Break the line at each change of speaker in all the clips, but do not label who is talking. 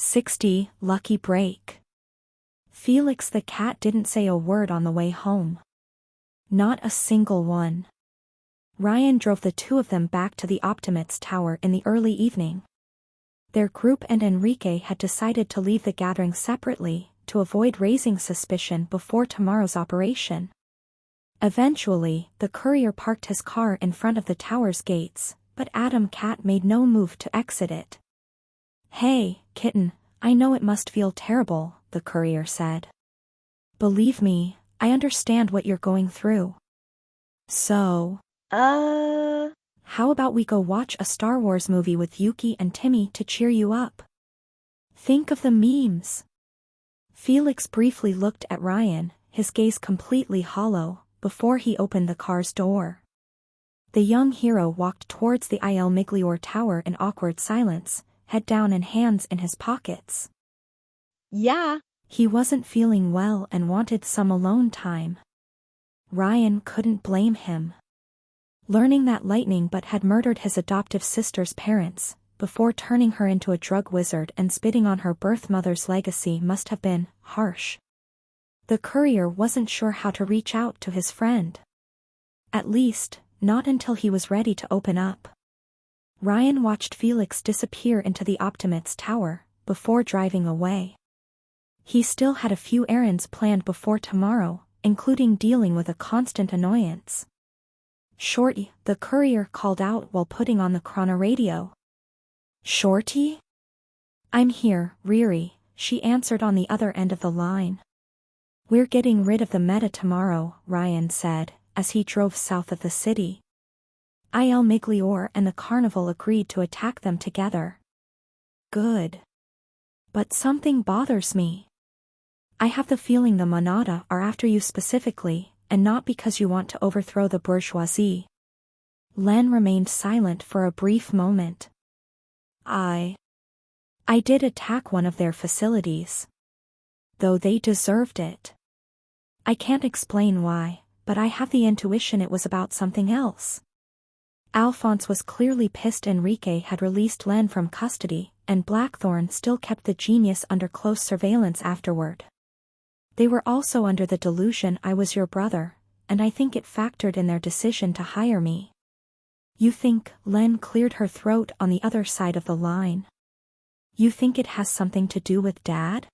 60, lucky break. Felix the cat didn't say a word on the way home. Not a single one. Ryan drove the two of them back to the Optimates Tower in the early evening. Their group and Enrique had decided to leave the gathering separately, to avoid raising suspicion before tomorrow's operation. Eventually, the courier parked his car in front of the tower's gates, but Adam Cat made no move to exit it. "Hey, kitten, I know it must feel terrible," the courier said. "Believe me, I understand what you're going through. So, how about we go watch a Star Wars movie with Yuki and Timmy to cheer you up? Think of the memes." Felix briefly looked at Ryan, his gaze completely hollow, before he opened the car's door. The young hero walked towards the Il Miglior Tower in awkward silence, head down and hands in his pockets.
Yeah.
He wasn't feeling well and wanted some alone time. Ryan couldn't blame him. Learning that Lightning Butt had murdered his adoptive sister's parents, before turning her into a drug wizard and spitting on her birth mother's legacy must have been harsh. The courier wasn't sure how to reach out to his friend. At least, not until he was ready to open up. Ryan watched Felix disappear into the Optimates Tower, before driving away. He still had a few errands planned before tomorrow, including dealing with a constant annoyance. "Shorty," the courier called out while putting on the chrono radio. "Shorty?" "I'm here, Riri," she answered on the other end of the line. "We're getting rid of the meta tomorrow," Ryan said, as he drove south of the city. Il Miglior and the carnival agreed to attack them together. Good. But something bothers me. I have the feeling the Monada are after you specifically, and not because you want to overthrow the bourgeoisie. Len remained silent for a brief moment. I did attack one of their facilities. Though they deserved it. I can't explain why, but I have the intuition it was about something else." Alphonse was clearly pissed Enrique had released Len from custody, and Blackthorn still kept the genius under close surveillance afterward. "They were also under the delusion I was your brother, and I think it factored in their decision to hire me." "You think," Len cleared her throat on the other side of the line. "You think it has something to do with Dad?"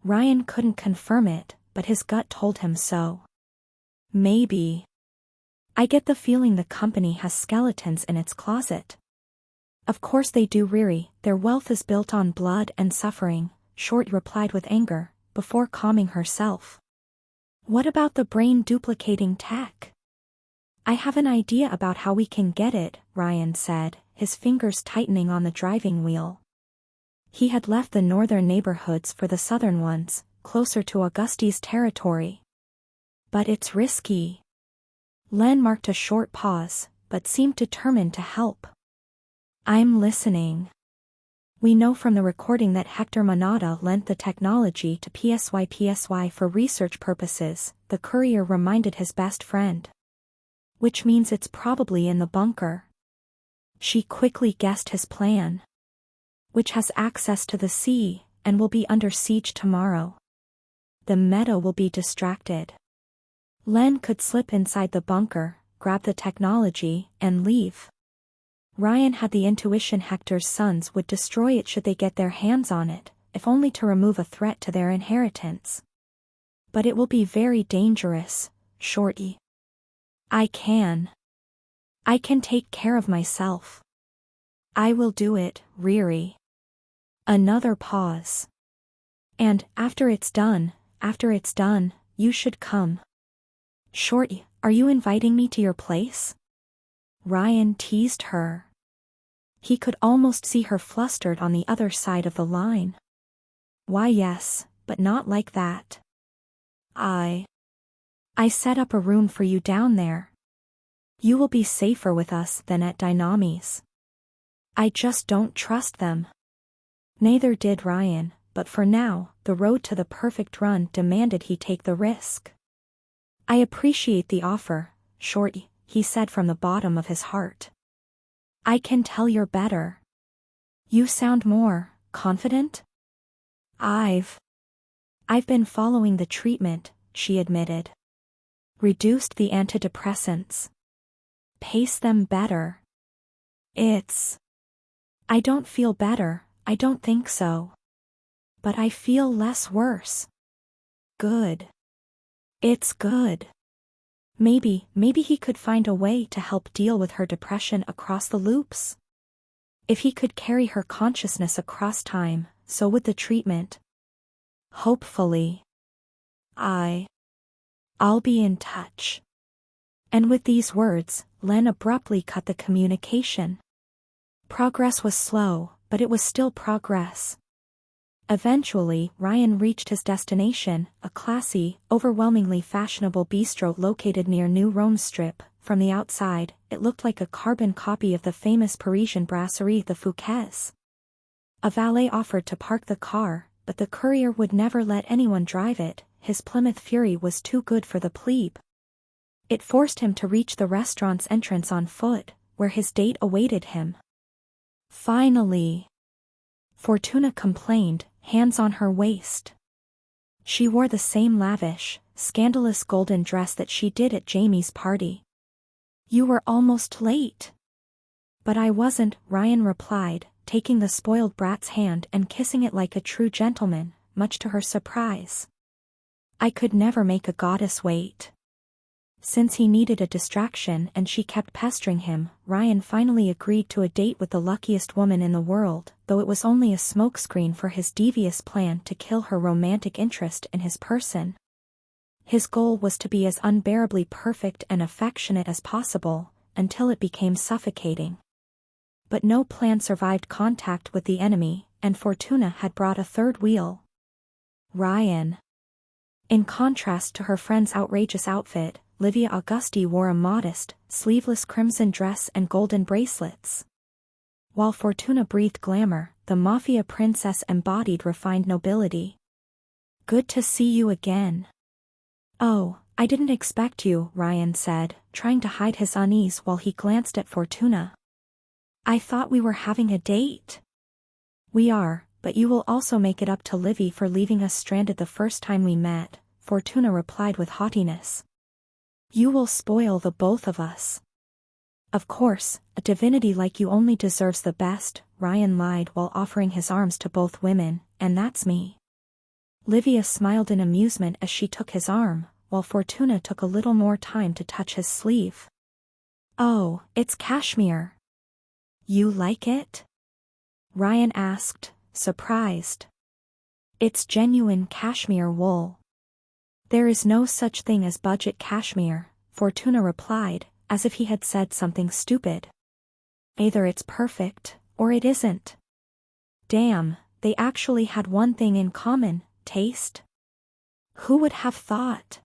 Ryan couldn't confirm it, but his gut told him so. "Maybe. I get the feeling the company has skeletons in its closet." "Of course they do, Riri, their wealth is built on blood and suffering," Short replied with anger, before calming herself. "What about the brain-duplicating tech?" "I have an idea about how we can get it," Ryan said, his fingers tightening on the driving wheel. He had left the northern neighborhoods for the southern ones, closer to Auguste's territory. "But it's risky." Len marked a short pause, but seemed determined to help. "I'm listening. We know from the recording that Hector Monada lent the technology to PSY for research purposes," the courier reminded his best friend. "Which means it's probably in the bunker." She quickly guessed his plan. "Which has access to the sea, and will be under siege tomorrow. The meta will be distracted. Len could slip inside the bunker, grab the technology, and leave. Ryan had the intuition Hector's sons would destroy it should they get their hands on it, if only to remove a threat to their inheritance. But it will be very dangerous, Shorty. I can take care of myself. I will do it, Riri." Another pause. "And, after it's done, you should come." "Shorty, are you inviting me to your place?" Ryan teased her. He could almost see her flustered on the other side of the line. "Why yes, but not like that. I set up a room for you down there. You will be safer with us than at Dynami's. I just don't trust them." Neither did Ryan, but for now, the road to the perfect run demanded he take the risk. "I appreciate the offer, Shorty," he said from the bottom of his heart. "I can tell you're better. You sound more confident?" I've been following the treatment, she admitted. Reduced the antidepressants. Pace them better. I don't feel better, I don't think so. But I feel less worse. Good. It's good. Maybe he could find a way to help deal with her depression across the loops. If he could carry her consciousness across time, so would the treatment. Hopefully. I'll be in touch. And with these words, Len abruptly cut the communication. Progress was slow, but it was still progress. Eventually, Ryan reached his destination, a classy, overwhelmingly fashionable bistro located near New Rome Strip. From the outside, it looked like a carbon copy of the famous Parisian brasserie the Fouquet's. A valet offered to park the car, but the courier would never let anyone drive it. His Plymouth Fury was too good for the plebe. It forced him to reach the restaurant's entrance on foot, where his date awaited him. Finally. Fortuna complained, hands on her waist. She wore the same lavish, scandalous golden dress that she did at Jamie's party. You were almost late. But I wasn't, Ryan replied, taking the spoiled brat's hand and kissing it like a true gentleman, much to her surprise. I could never make a goddess wait. Since he needed a distraction and she kept pestering him, Ryan finally agreed to a date with the luckiest woman in the world, though it was only a smokescreen for his devious plan to kill her romantic interest in his person. His goal was to be as unbearably perfect and affectionate as possible, until it became suffocating. But no plan survived contact with the enemy, and Fortuna had brought a third wheel. Ryan. In contrast to her friend's outrageous outfit, Livia Augusti wore a modest, sleeveless crimson dress and golden bracelets. While Fortuna breathed glamour, the mafia princess embodied refined nobility. Good to see you again. Oh, I didn't expect you, Ryan said, trying to hide his unease while he glanced at Fortuna. I thought we were having a date. We are, but you will also make it up to Livy for leaving us stranded the first time we met, Fortuna replied with haughtiness. You will spoil the both of us. Of course, a divinity like you only deserves the best, Ryan lied while offering his arms to both women, and that's me. Livia smiled in amusement as she took his arm, while Fortuna took a little more time to touch his sleeve. Oh, it's cashmere. You like it? Ryan asked, surprised. It's genuine cashmere wool. There is no such thing as budget cashmere, Fortuna replied, as if he had said something stupid. Either it's perfect, or it isn't. Damn, they actually had one thing in common, taste. Who would have thought?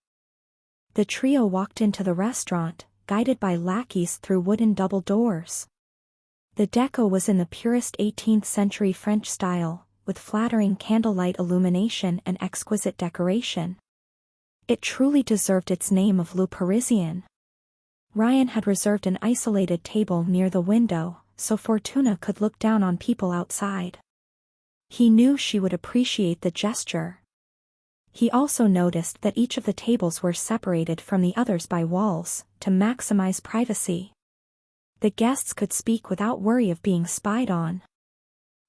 The trio walked into the restaurant, guided by lackeys through wooden double doors. The deco was in the purest 18th century French style, with flattering candlelight illumination and exquisite decoration. It truly deserved its name of Le Parisien. Ryan had reserved an isolated table near the window, so Fortuna could look down on people outside. He knew she would appreciate the gesture. He also noticed that each of the tables were separated from the others by walls, to maximize privacy. The guests could speak without worry of being spied on.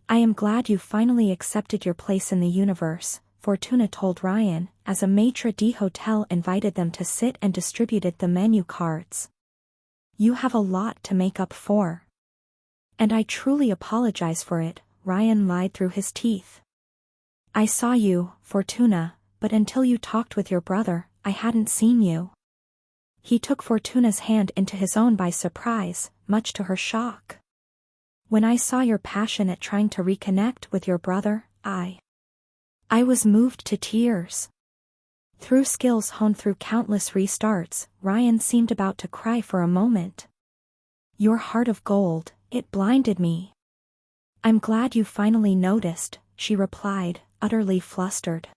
I am glad you finally accepted your place in the universe, Fortuna told Ryan, as a maitre d'hotel invited them to sit and distributed the menu cards. You have a lot to make up for. And I truly apologize for it, Ryan lied through his teeth. I saw you, Fortuna, but until you talked with your brother, I hadn't seen you. He took Fortuna's hand into his own by surprise, much to her shock. When I saw your passion at trying to reconnect with your brother, I was moved to tears. Through skills honed through countless restarts, Ryan seemed about to cry for a moment. Your heart of gold, it blinded me. I'm glad you finally noticed, she replied, utterly flustered.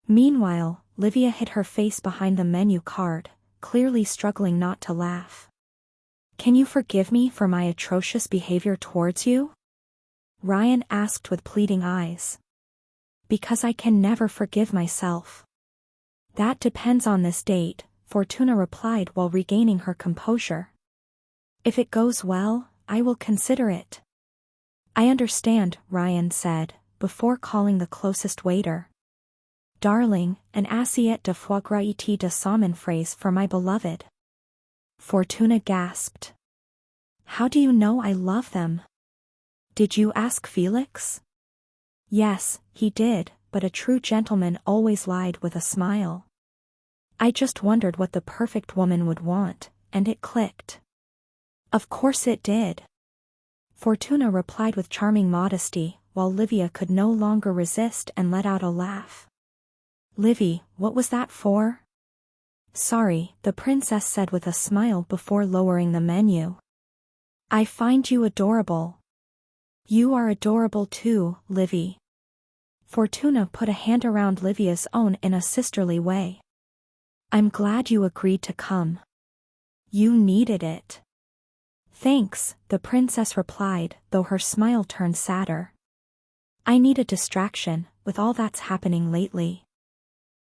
Meanwhile, Livia hid her face behind the menu card, clearly struggling not to laugh. Can you forgive me for my atrocious behavior towards you? Ryan asked with pleading eyes. Because I can never forgive myself. That depends on this date, Fortuna replied while regaining her composure. If it goes well, I will consider it. I understand, Ryan said, before calling the closest waiter. Darling, an assiette de foie gras et de salmon fraise for my beloved. Fortuna gasped. How do you know I love them? Did you ask Felix? Yes, he did, but a true gentleman always lied with a smile. I just wondered what the perfect woman would want, and it clicked. Of course it did. Fortuna replied with charming modesty, while Livia could no longer resist and let out a laugh. Livy, what was that for? Sorry, the princess said with a smile before lowering the menu. I find you adorable. You are adorable too, Livy. Fortuna put a hand around Livia's own in a sisterly way. I'm glad you agreed to come. You needed it. Thanks, the princess replied, though her smile turned sadder. I need a distraction, with all that's happening lately.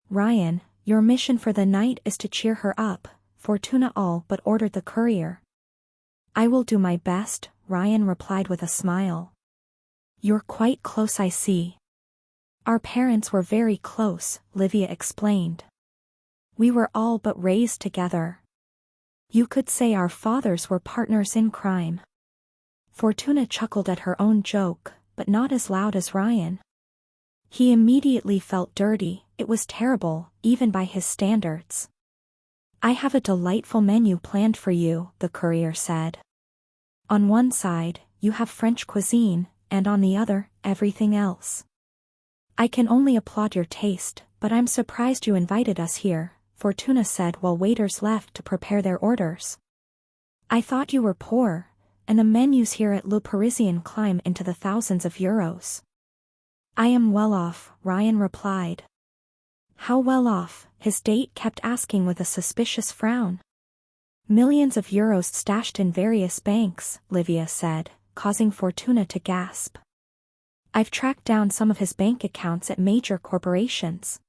Ryan, your mission for the night is to cheer her up, Fortuna all but ordered the courier. I will do my best, Ryan replied with a smile. You're quite close, I see. Our parents were very close, Livia explained. We were all but raised together. You could say our fathers were partners in crime. Fortuna chuckled at her own joke, but not as loud as Ryan. He immediately felt dirty. It was terrible, even by his standards. I have a delightful menu planned for you, the courier said. On one side, you have French cuisine, and on the other, everything else. I can only applaud your taste, but I'm surprised you invited us here, Fortuna said while waiters left to prepare their orders. I thought you were poor, and the menus here at Le Parisien climb into the thousands of euros. I am well off, Ryan replied. How well off? His date kept asking with a suspicious frown. Millions of euros stashed in various banks, Livia said, causing Fortuna to gasp. I've tracked down some of his bank accounts at major corporations.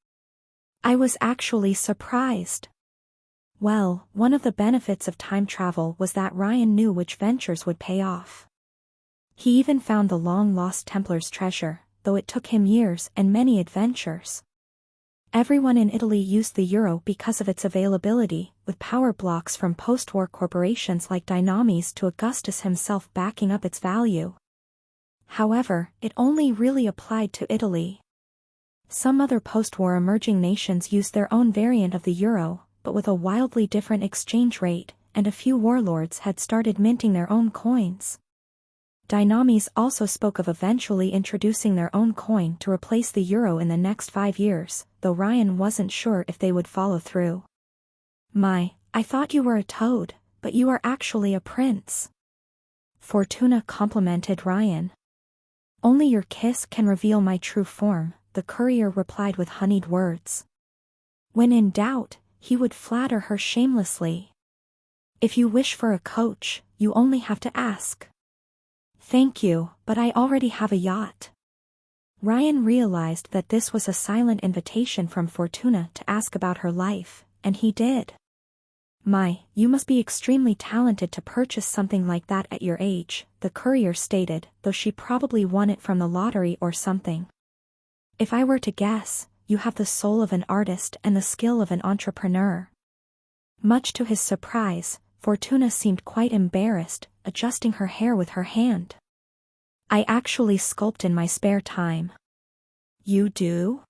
I was actually surprised. Well, one of the benefits of time travel was that Ryan knew which ventures would pay off. He even found the long-lost Templar's treasure, though it took him years and many adventures. Everyone in Italy used the euro because of its availability, with power blocks from post-war corporations like Dynamis to Augustus himself backing up its value. However, it only really applied to Italy. Some other post-war emerging nations used their own variant of the euro, but with a wildly different exchange rate, and a few warlords had started minting their own coins. Dynamis also spoke of eventually introducing their own coin to replace the euro in the next 5 years, though Ryan wasn't sure if they would follow through. My, I thought you were a toad, but you are actually a prince. Fortuna complimented Ryan. Only your kiss can reveal my true form, the courier replied with honeyed words. When in doubt, he would flatter her shamelessly. If you wish for a coach, you only have to ask. Thank you, but I already have a yacht. Ryan realized that this was a silent invitation from Fortuna to ask about her life, and he did. My, you must be extremely talented to purchase something like that at your age, the courier stated, though she probably won it from the lottery or something. If I were to guess, you have the soul of an artist and the skill of an entrepreneur. Much to his surprise, Fortuna seemed quite embarrassed, adjusting her hair with her hand. I actually sculpt in my spare time. You do?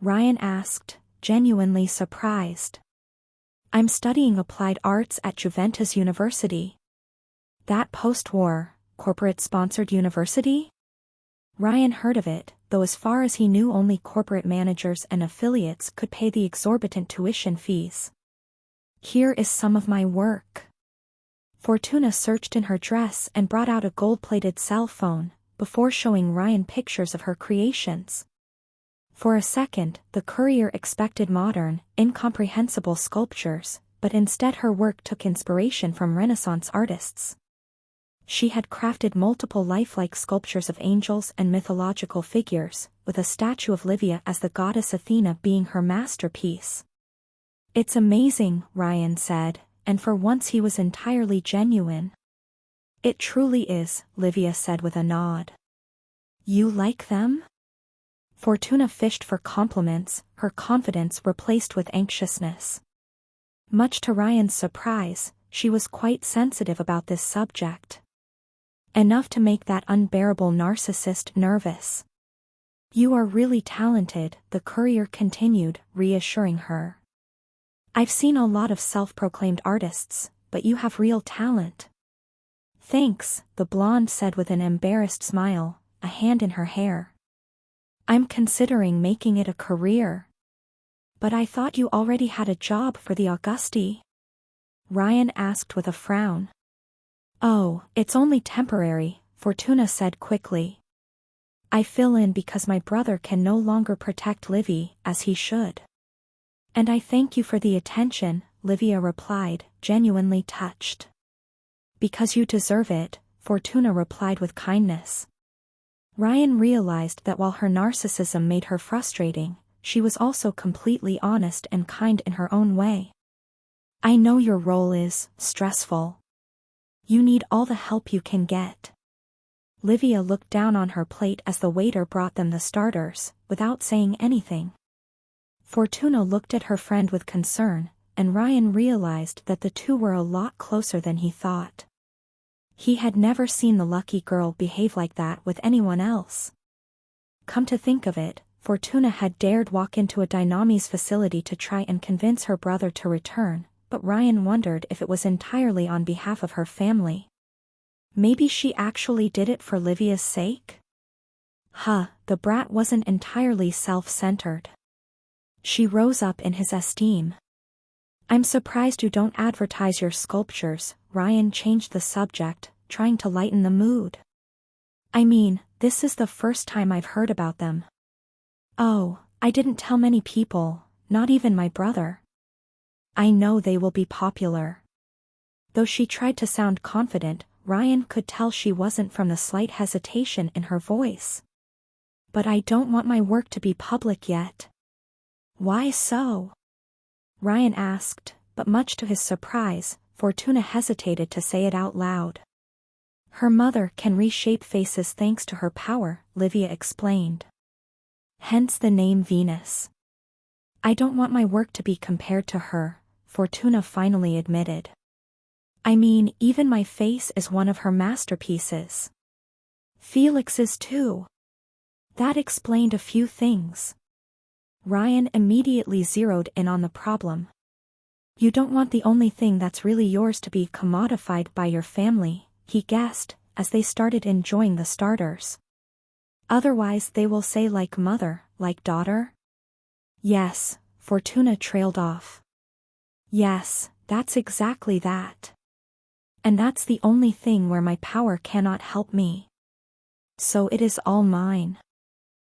Ryan asked, genuinely surprised. I'm studying applied arts at Juventus University. That post-war, corporate-sponsored university? Ryan heard of it, though as far as he knew only corporate managers and affiliates could pay the exorbitant tuition fees. Here is some of my work. Fortuna searched in her dress and brought out a gold-plated cell phone, before showing Ryan pictures of her creations. For a second, the courier expected modern, incomprehensible sculptures, but instead her work took inspiration from Renaissance artists. She had crafted multiple lifelike sculptures of angels and mythological figures, with a statue of Livia as the goddess Athena being her masterpiece. "It's amazing," Ryan said, and for once he was entirely genuine. "It truly is," Livia said with a nod. "You like them?" Fortuna fished for compliments, her confidence replaced with anxiousness. Much to Ryan's surprise, she was quite sensitive about this subject. Enough to make that unbearable narcissist nervous. "You are really talented," the courier continued, reassuring her. "I've seen a lot of self-proclaimed artists, but you have real talent." "Thanks," the blonde said with an embarrassed smile, a hand in her hair. "I'm considering making it a career." "But I thought you already had a job for the Augusti?" Ryan asked with a frown. "Oh, it's only temporary," Fortuna said quickly. "I fill in because my brother can no longer protect Livy as he should." "And I thank you for the attention," Livia replied, genuinely touched. "Because you deserve it," Fortuna replied with kindness. Ryan realized that while her narcissism made her frustrating, she was also completely honest and kind in her own way. "I know your role is stressful. You need all the help you can get." Livia looked down on her plate as the waiter brought them the starters, without saying anything. Fortuna looked at her friend with concern, and Ryan realized that the two were a lot closer than he thought. He had never seen the lucky girl behave like that with anyone else. Come to think of it, Fortuna had dared walk into a Dynamis facility to try and convince her brother to return, but Ryan wondered if it was entirely on behalf of her family. Maybe she actually did it for Livia's sake? The brat wasn't entirely self-centered. She rose up in his esteem. "I'm surprised you don't advertise your sculptures," Ryan changed the subject, trying to lighten the mood. "I mean, this is the first time I've heard about them." "Oh, I didn't tell many people, not even my brother." "I know they will be popular." Though she tried to sound confident, Ryan could tell she wasn't from the slight hesitation in her voice. "But I don't want my work to be public yet." "Why so?" Ryan asked, but much to his surprise, Fortuna hesitated to say it out loud. "Her mother can reshape faces thanks to her power," Livia explained. "Hence the name Venus." "I don't want my work to be compared to her," Fortuna finally admitted. "I mean, even my face is one of her masterpieces." "Felix's too." That explained a few things. Ryan immediately zeroed in on the problem. "You don't want the only thing that's really yours to be commodified by your family," he guessed, as they started enjoying the starters. "Otherwise they will say like mother, like daughter?" "Yes," Fortuna trailed off. "Yes, that's exactly that. And that's the only thing where my power cannot help me. So it is all mine."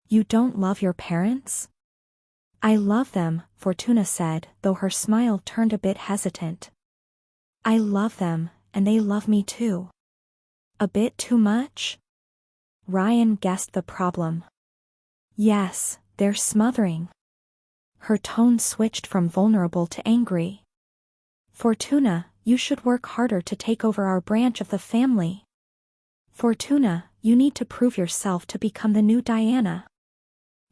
"You don't love your parents?" "I love them," Fortuna said, though her smile turned a bit hesitant. "I love them, and they love me too." "A bit too much?" Ryan guessed the problem. "Yes, they're smothering." Her tone switched from vulnerable to angry. "Fortuna, you should work harder to take over our branch of the family. Fortuna, you need to prove yourself to become the new Diana.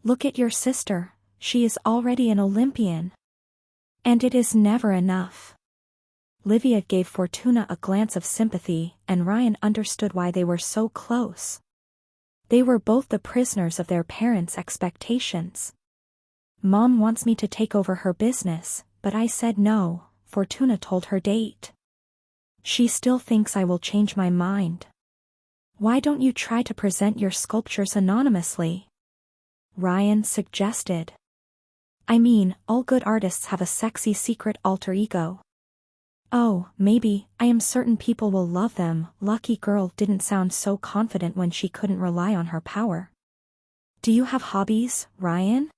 Look at your sister, she is already an Olympian. And it is never enough." Livia gave Fortuna a glance of sympathy, and Ryan understood why they were so close. They were both the prisoners of their parents' expectations. "Mom wants me to take over her business, but I said no," Fortuna told her date. "She still thinks I will change my mind." "Why don't you try to present your sculptures anonymously?" Ryan suggested. "I mean, all good artists have a sexy secret alter ego." "Oh, maybe, I am certain people will love them." Lucky girl didn't sound so confident when she couldn't rely on her power. "Do you have hobbies, Ryan?"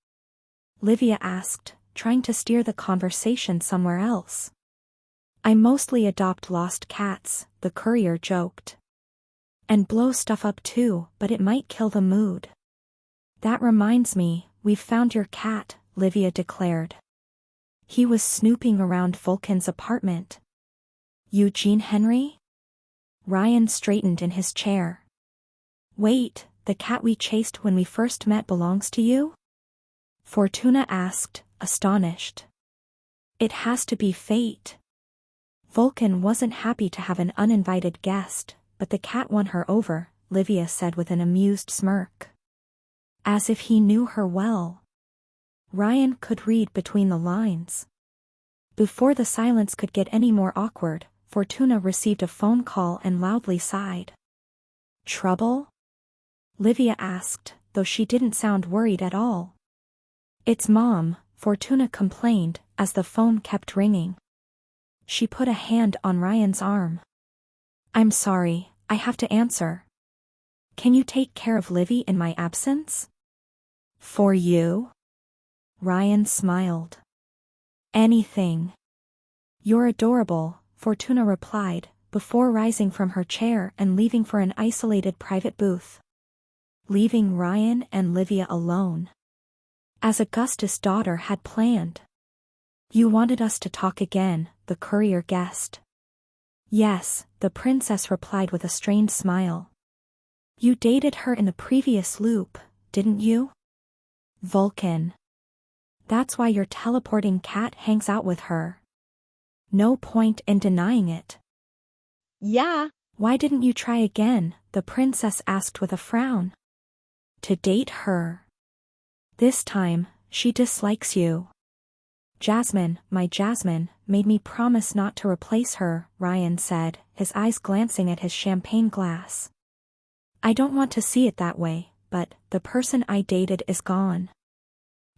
Livia asked, trying to steer the conversation somewhere else. "I mostly adopt lost cats," the courier joked. "And blow stuff up too, but it might kill the mood." That reminds me, we've found your cat, Livia declared. He was snooping around Vulcan's apartment. Eugene Henry? Ryan straightened in his chair. Wait, the cat we chased when we first met belongs to you? Fortuna asked, astonished. It has to be fate. Vulcan wasn't happy to have an uninvited guest, but the cat won her over, Livia said with an amused smirk. As if he knew her well. Ryan could read between the lines. Before the silence could get any more awkward, Fortuna received a phone call and loudly sighed. Trouble? Livia asked, though she didn't sound worried at all. It's Mom, Fortuna complained, as the phone kept ringing. She put a hand on Ryan's arm. I'm sorry, I have to answer. Can you take care of Livy in my absence? For you? Ryan smiled. Anything. You're adorable, Fortuna replied, before rising from her chair and leaving for an isolated private booth. Leaving Ryan and Livia alone. As Augustus' daughter had planned. You wanted us to talk again, the courier guessed. Yes, the princess replied with a strained smile. You dated her in the previous loop, didn't you? Vulcan. That's why your teleporting cat hangs out with her. No point in denying it.
Yeah.
Why didn't you try again? The princess asked with a frown. To date her. This time, she dislikes you. Jasmine, my Jasmine, made me promise not to replace her, Ryan said, his eyes glancing at his champagne glass. I don't want to see it that way, but the person I dated is gone.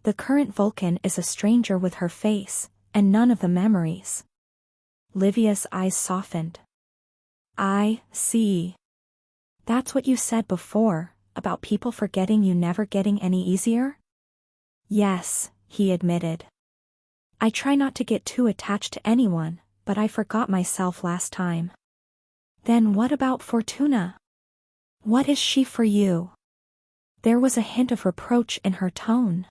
The current Vulcan is a stranger with her face, and none of the memories. Livia's eyes softened. I see. That's what you said before, about people forgetting you never getting any easier? Yes, he admitted. I try not to get too attached to anyone, but I forgot myself last time. Then what about Fortuna? What is she for you? There was a hint of reproach in her tone.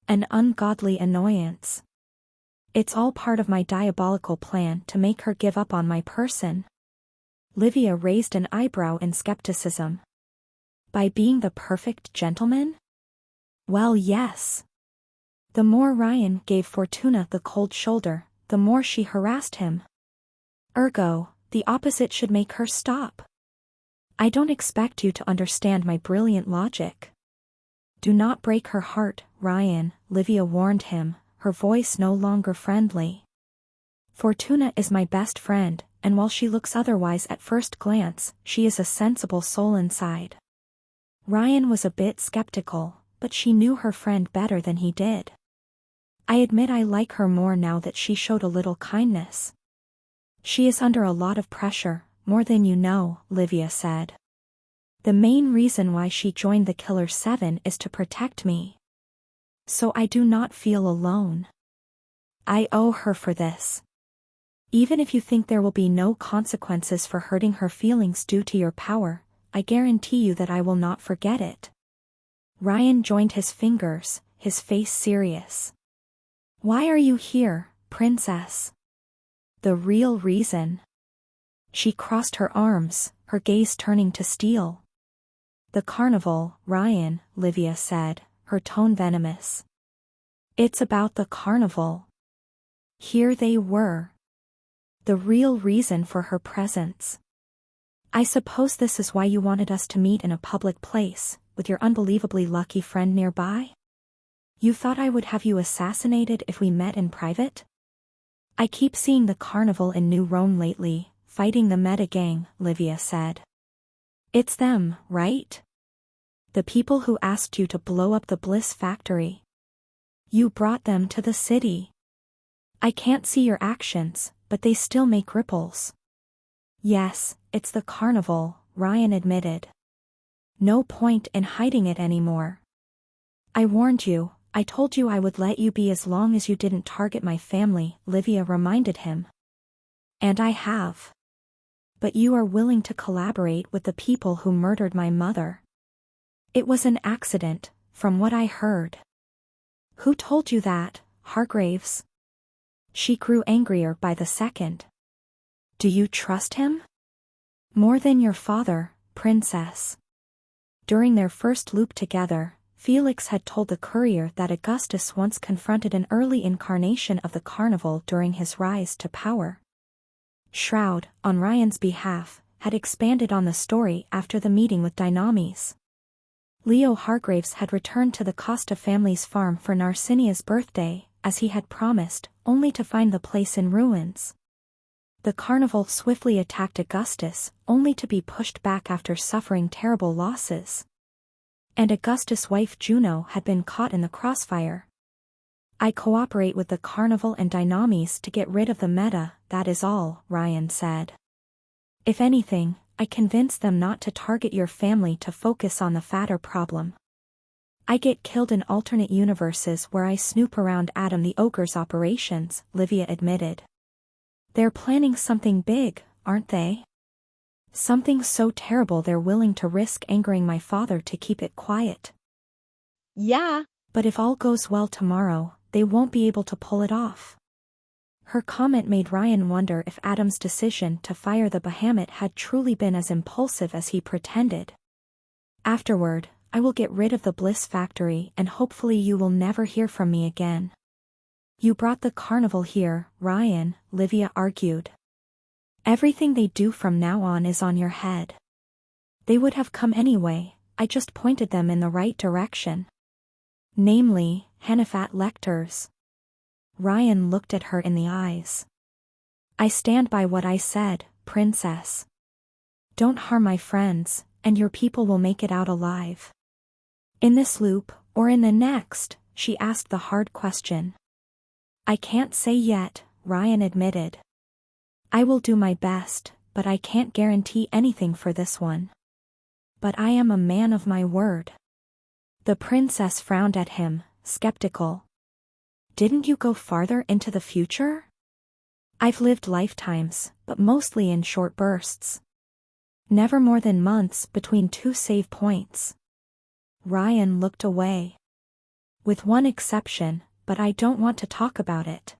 An ungodly annoyance. It's all part of my diabolical plan to make her give up on my person. Livia raised an eyebrow in skepticism. By being the perfect gentleman? Well, yes. The more Ryan gave Fortuna the cold shoulder, the more she harassed him. Ergo, the opposite should make her stop. I don't expect you to understand my brilliant logic. Do not break her heart, Ryan, Livia warned him, her voice no longer friendly. Fortuna is my best friend, and while she looks otherwise at first glance, she is a sensible soul inside. Ryan was a bit skeptical, but she knew her friend better than he did. I admit I like her more now that she showed a little kindness. She is under a lot of pressure, more than you know, Livia said. The main reason why she joined the Killer 7 is to protect me. So I do not feel alone. I owe her for this. Even if you think there will be no consequences for hurting her feelings due to your power, I guarantee you that I will not forget it. Ryan joined his fingers, his face serious. Why are you here, princess? The real reason. She crossed her arms, her gaze turning to steel. The carnival, Ryan, Livia said, her tone venomous. It's about the carnival. Here they were. The real reason for her presence. I suppose this is why you wanted us to meet in a public place, with your unbelievably lucky friend nearby? You thought I would have you assassinated if we met in private? I keep seeing the carnival in New Rome lately, fighting the meta gang, Livia said. It's them, right? The people who asked you to blow up the Bliss factory. You brought them to the city. I can't see your actions, but they still make ripples. Yes, it's the carnival, Ryan admitted. No point in hiding it anymore. I warned you, I told you I would let you be as long as you didn't target my family, Livia reminded him. And I have. But you are willing to collaborate with the people who murdered my mother. It was an accident, from what I heard. Who told you that, Hargraves? She grew angrier by the second. Do you trust him? More than your father, Princess. During their first loop together, Felix had told the courier that Augustus once confronted an early incarnation of the carnival during his rise to power. Shroud, on Ryan's behalf, had expanded on the story after the meeting with Dynamis. Leo Hargraves had returned to the Costa family's farm for Narcinia's birthday, as he had promised, only to find the place in ruins. The carnival swiftly attacked Augustus, only to be pushed back after suffering terrible losses. And Augustus' wife Juno had been caught in the crossfire. I cooperate with the carnival and Dynamis to get rid of the meta, that is all, Ryan said. If anything, I convince them not to target your family to focus on the fatter problem. I get killed in alternate universes where I snoop around Adam the Ogre's operations, Livia admitted. They're planning something big, aren't they? Something so terrible they're willing to risk angering my father to keep it quiet.
Yeah.
But if all goes well tomorrow, they won't be able to pull it off. Her comment made Ryan wonder if Adam's decision to fire the Bahamut had truly been as impulsive as he pretended. Afterward, I will get rid of the Bliss Factory and hopefully you will never hear from me again. You brought the carnival here, Ryan, Livia argued. Everything they do from now on is on your head. They would have come anyway, I just pointed them in the right direction. Namely, Hanifat lectors. Ryan looked at her in the eyes. I stand by what I said, Princess. Don't harm my friends, and your people will make it out alive. In this loop, or in the next, she asked the hard question. I can't say yet, Ryan admitted. I will do my best, but I can't guarantee anything for this one. But I am a man of my word. The princess frowned at him, skeptical. Didn't you go farther into the future? I've lived lifetimes, but mostly in short bursts. Never more than months between two save points. Ryan looked away. With one exception, but I don't want to talk about it.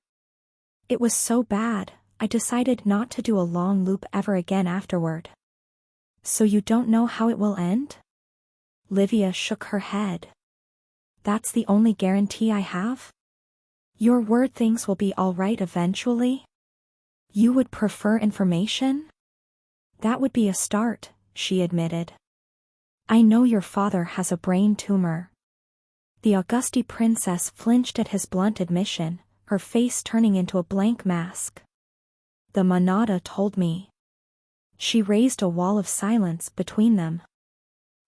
It was so bad, I decided not to do a long loop ever again afterward. So you don't know how it will end? Livia shook her head. That's the only guarantee I have? Your word things will be all right eventually? You would prefer information? That would be a start, she admitted. I know your father has a brain tumor. The Augusti princess flinched at his blunt admission, her face turning into a blank mask. The Monada told me. She raised a wall of silence between them.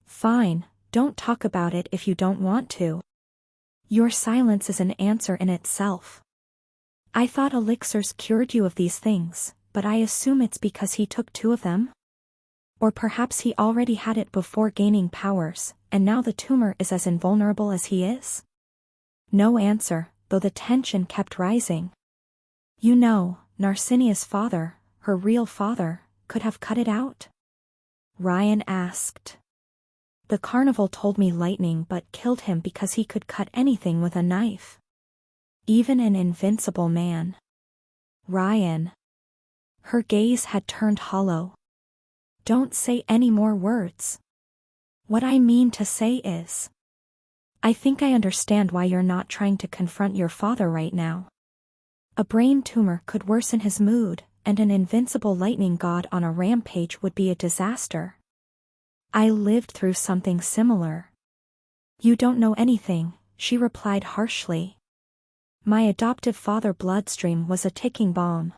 Fine, don't talk about it if you don't want to. Your silence is an answer in itself. I thought elixirs cured you of these things, but I assume it's because he took 2 of them? Or perhaps he already had it before gaining powers, and now the tumor is as invulnerable as he is? No answer, though the tension kept rising. You know, Narcinia's father, her real father, could have cut it out? Ryan asked. The carnival told me lightning but killed him because he could cut anything with a knife. Even an invincible man. Ryan. Her gaze had turned hollow. Don't say any more words. What I mean to say is, I think I understand why you're not trying to confront your father right now. A brain tumor could worsen his mood, and an invincible lightning god on a rampage would be a disaster. I lived through something similar. You don't know anything, she replied harshly. My adoptive father bloodstream was a ticking bomb.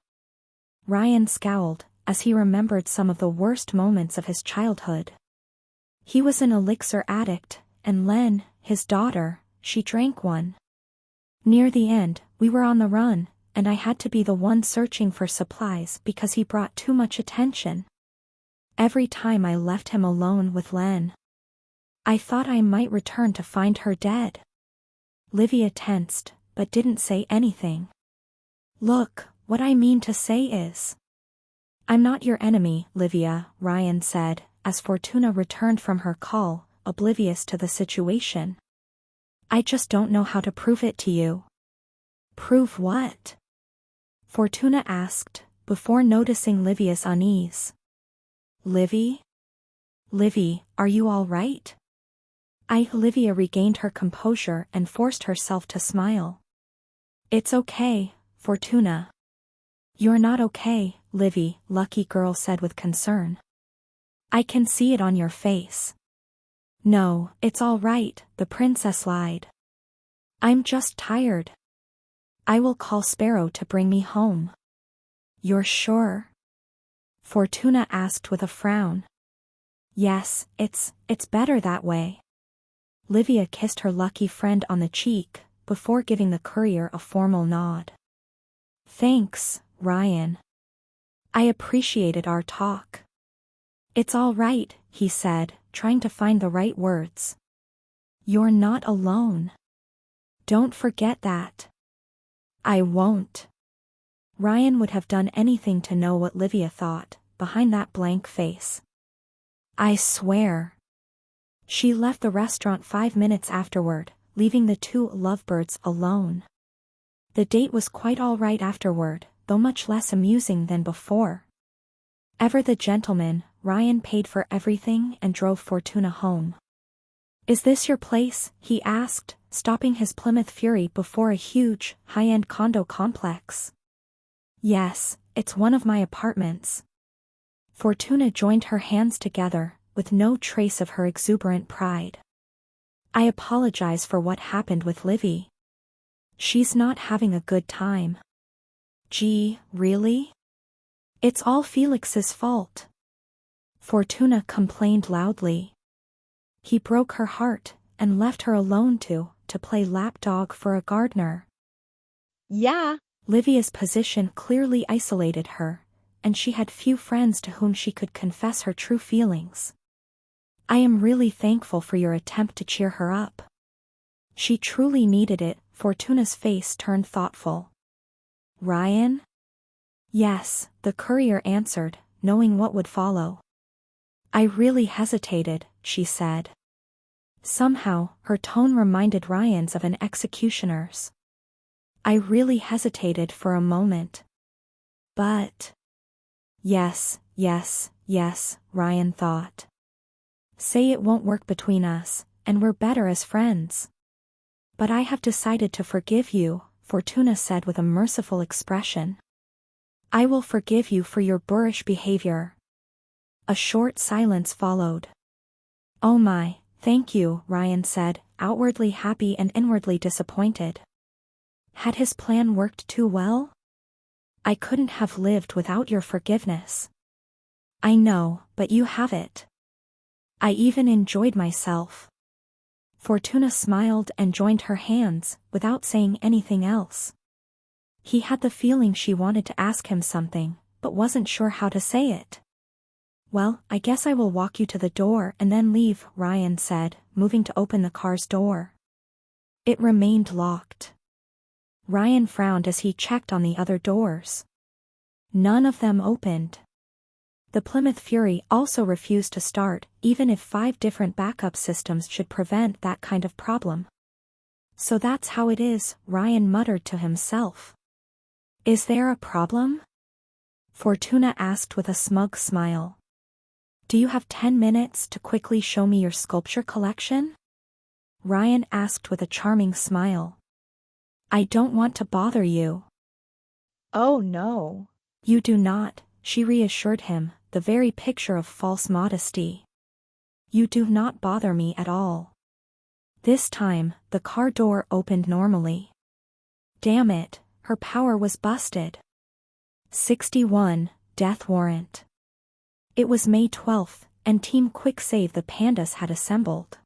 Ryan scowled, as he remembered some of the worst moments of his childhood. He was an elixir addict, and Len, his daughter, she drank one. Near the end, we were on the run, and I had to be the one searching for supplies because he brought too much attention. Every time I left him alone with Len, I thought I might return to find her dead. Livia tensed, but didn't say anything. Look, what I mean to say is, I'm not your enemy, Livia, Ryan said, as Fortuna returned from her call, oblivious to the situation. I just don't know how to prove it to you. Prove what? Fortuna asked, before noticing Livia's unease. Livy? Livy, are you all right? Livia regained her composure and forced herself to smile. It's okay, Fortuna. You're not okay, Livy, lucky girl said with concern. I can see it on your face. No, it's all right, the princess lied. I'm just tired. I will call Sparrow to bring me home. You're sure? Fortuna asked with a frown. Yes, it's better that way. Livia kissed her lucky friend on the cheek, before giving the courier a formal nod. Thanks, Ryan. I appreciated our talk. It's all right, he said, trying to find the right words. You're not alone. Don't forget that. I won't. Ryan would have done anything to know what Livia thought, behind that blank face. I swear. She left the restaurant 5 minutes afterward, leaving the two lovebirds alone. The date was quite all right afterward, though much less amusing than before. Ever the gentleman, Ryan paid for everything and drove Fortuna home. Is this your place? He asked, stopping his Plymouth Fury before a huge, high-end condo complex. Yes, it's one of my apartments. Fortuna joined her hands together, with no trace of her exuberant pride. I apologize for what happened with Livy. She's not having a good time. Gee, really? It's all Felix's fault. Fortuna complained loudly. He broke her heart, and left her alone to play lapdog for a gardener.
Yeah.
Livia's position clearly isolated her, and she had few friends to whom she could confess her true feelings. I am really thankful for your attempt to cheer her up. She truly needed it. Fortuna's face turned thoughtful. Ryan? Yes, the courier answered, knowing what would follow. I really hesitated, she said. Somehow, her tone reminded Ryan's of an executioner's. I really hesitated for a moment. But... Yes, Ryan thought. Say it won't work between us, and we're better as friends. But I have decided to forgive you, Fortuna said with a merciful expression. I will forgive you for your boorish behavior. A short silence followed. Oh my, thank you, Ryan said, outwardly happy and inwardly disappointed. Had his plan worked too well? I couldn't have lived without your forgiveness. I know, but you have it. I even enjoyed myself. Fortuna smiled and joined her hands, without saying anything else. He had the feeling she wanted to ask him something, but wasn't sure how to say it. Well, I guess I will walk you to the door and then leave, Ryan said, moving to open the car's door. It remained locked. Ryan frowned as he checked on the other doors. None of them opened. The Plymouth Fury also refused to start, even if 5 different backup systems should prevent that kind of problem. So that's how it is, Ryan muttered to himself. Is there a problem? Fortuna asked with a smug smile. Do you have 10 minutes to quickly show me your sculpture collection? Ryan asked with a charming smile. I don't want to bother you.
Oh no.
You do not, she reassured him, the very picture of false modesty. You do not bother me at all. This time, the car door opened normally. Damn it, her power was busted. 61, Death Warrant. It was May 12th, and Team Quick Save the Pandas had assembled.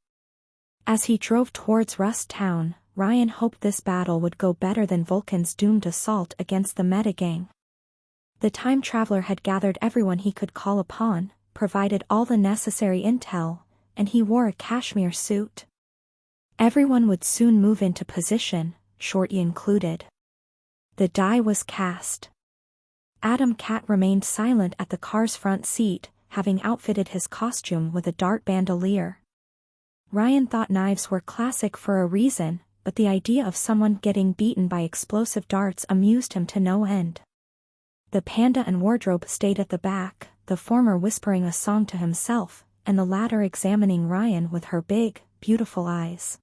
As he drove towards Rust Town, Ryan hoped this battle would go better than Vulcan's doomed assault against the Metagang. The time traveler had gathered everyone he could call upon, provided all the necessary intel, and he wore a cashmere suit. Everyone would soon move into position, Shorty included. The die was cast. Adam Cat remained silent at the car's front seat, having outfitted his costume with a dart bandolier. Ryan thought knives were classic for a reason, but the idea of someone getting beaten by explosive darts amused him to no end. The panda and wardrobe stayed at the back, the former whispering a song to himself, and the latter examining Ryan with her big, beautiful eyes.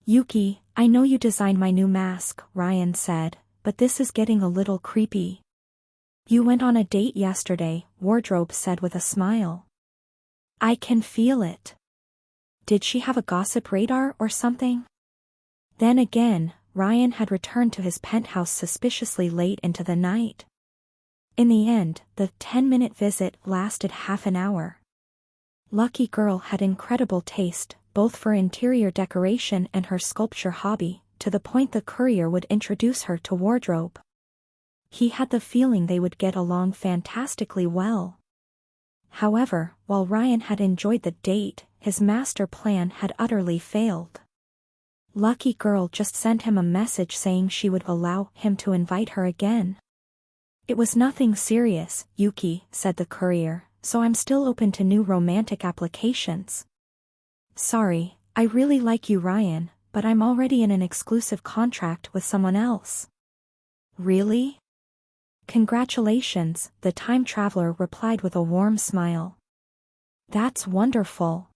"Yuki, I know you designed my new mask," Ryan said, "but this is getting a little creepy." "You went on a date yesterday," Wardrobe said with a smile. "I can feel it. Did she have a gossip radar or something?" Then again, Ryan had returned to his penthouse suspiciously late into the night. In the end, the 10-minute visit lasted half an hour. Lucky Girl had incredible taste, both for interior decoration and her sculpture hobby, to the point the courier would introduce her to Wardrobe. He had the feeling they would get along fantastically well. However, while Ryan had enjoyed the date, his master plan had utterly failed. Lucky Girl just sent him a message saying she would allow him to invite her again. "It was nothing serious, Yuki," said the courier, "so I'm still open to new romantic applications." "Sorry, I really like you, Ryan, but I'm already in an exclusive contract with someone else." "Really?" "Congratulations," the time traveler replied with a warm smile. "That's wonderful."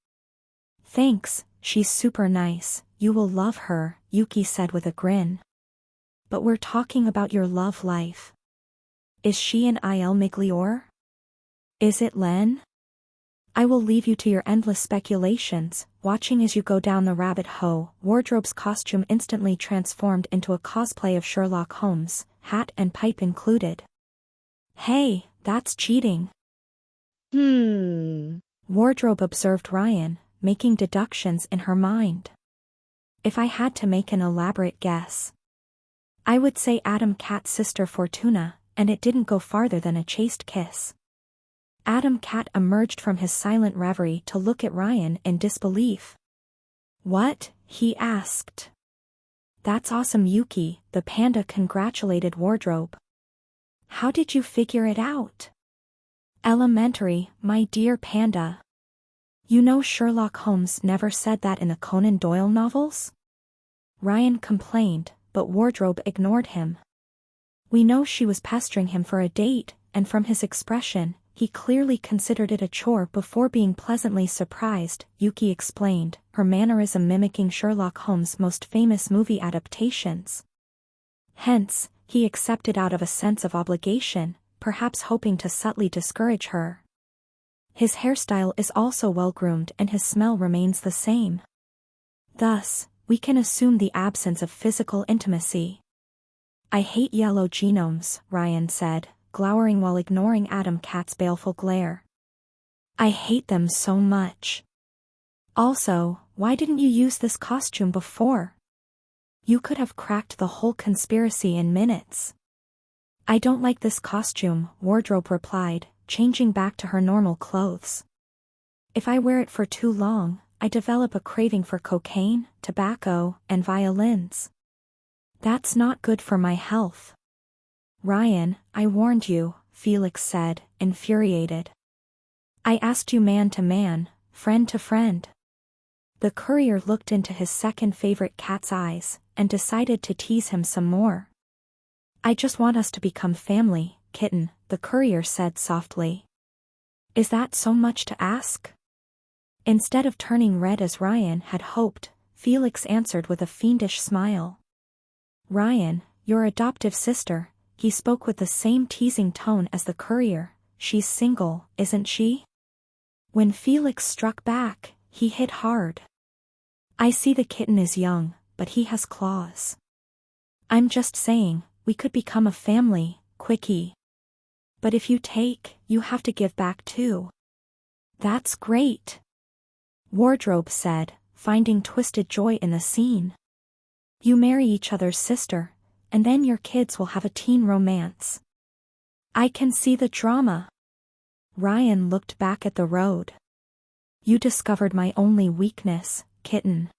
"Thanks, she's super nice, you will love her," Yuki said with a grin. "But we're talking about your love life. Is she an Il Migliore? Is it Len?" "I will leave you to your endless speculations, watching as you go down the rabbit hole." Wardrobe's costume instantly transformed into a cosplay of Sherlock Holmes, hat and pipe included. "Hey, that's cheating." Wardrobe observed Ryan, making deductions in her mind. "If I had to make an elaborate guess, I would say Adam Cat's sister Fortuna, and it didn't go farther than a chaste kiss." Adam Cat emerged from his silent reverie to look at Ryan in disbelief. "What?" he asked. "That's awesome, Yuki," the panda congratulated Wardrobe. "How did you figure it out?" "Elementary, my dear panda. You know Sherlock Holmes never said that in the Conan Doyle novels?" Ryan complained, but Wardrobe ignored him. "We know she was pestering him for a date, and from his expression, he clearly considered it a chore before being pleasantly surprised," Yuki explained, her mannerism mimicking Sherlock Holmes' most famous movie adaptations. Hence, he accepted out of a sense of obligation, perhaps hoping to subtly discourage her. His hairstyle is also well-groomed and his smell remains the same. Thus, we can assume the absence of physical intimacy. "I hate yellow genomes," Ryan said, glowering while ignoring Adam Cat's baleful glare. "I hate them so much. Also, why didn't you use this costume before? You could have cracked the whole conspiracy in minutes." "I don't like this costume," Wardrobe replied, changing back to her normal clothes. "If I wear it for too long, I develop a craving for cocaine, tobacco, and violins. That's not good for my health." "Ryan, I warned you," Felix said, infuriated. "I asked you man to man, friend to friend." The courier looked into his second favorite cat's eyes, and decided to tease him some more. "I just want us to become family, kitten," the courier said softly. "Is that so much to ask?" Instead of turning red as Ryan had hoped, Felix answered with a fiendish smile. "Ryan, your adoptive sister," he spoke with the same teasing tone as the courier, "she's single, isn't she?" When Felix struck back, he hit hard. "I see the kitten is young, but he has claws. I'm just saying, we could become a family, quickie. But if you take, you have to give back too." "That's great," Wardrobe said, finding twisted joy in the scene. "You marry each other's sister, and then your kids will have a teen romance. I can see the drama." Ryan looked back at the road. "You discovered my only weakness, kitten.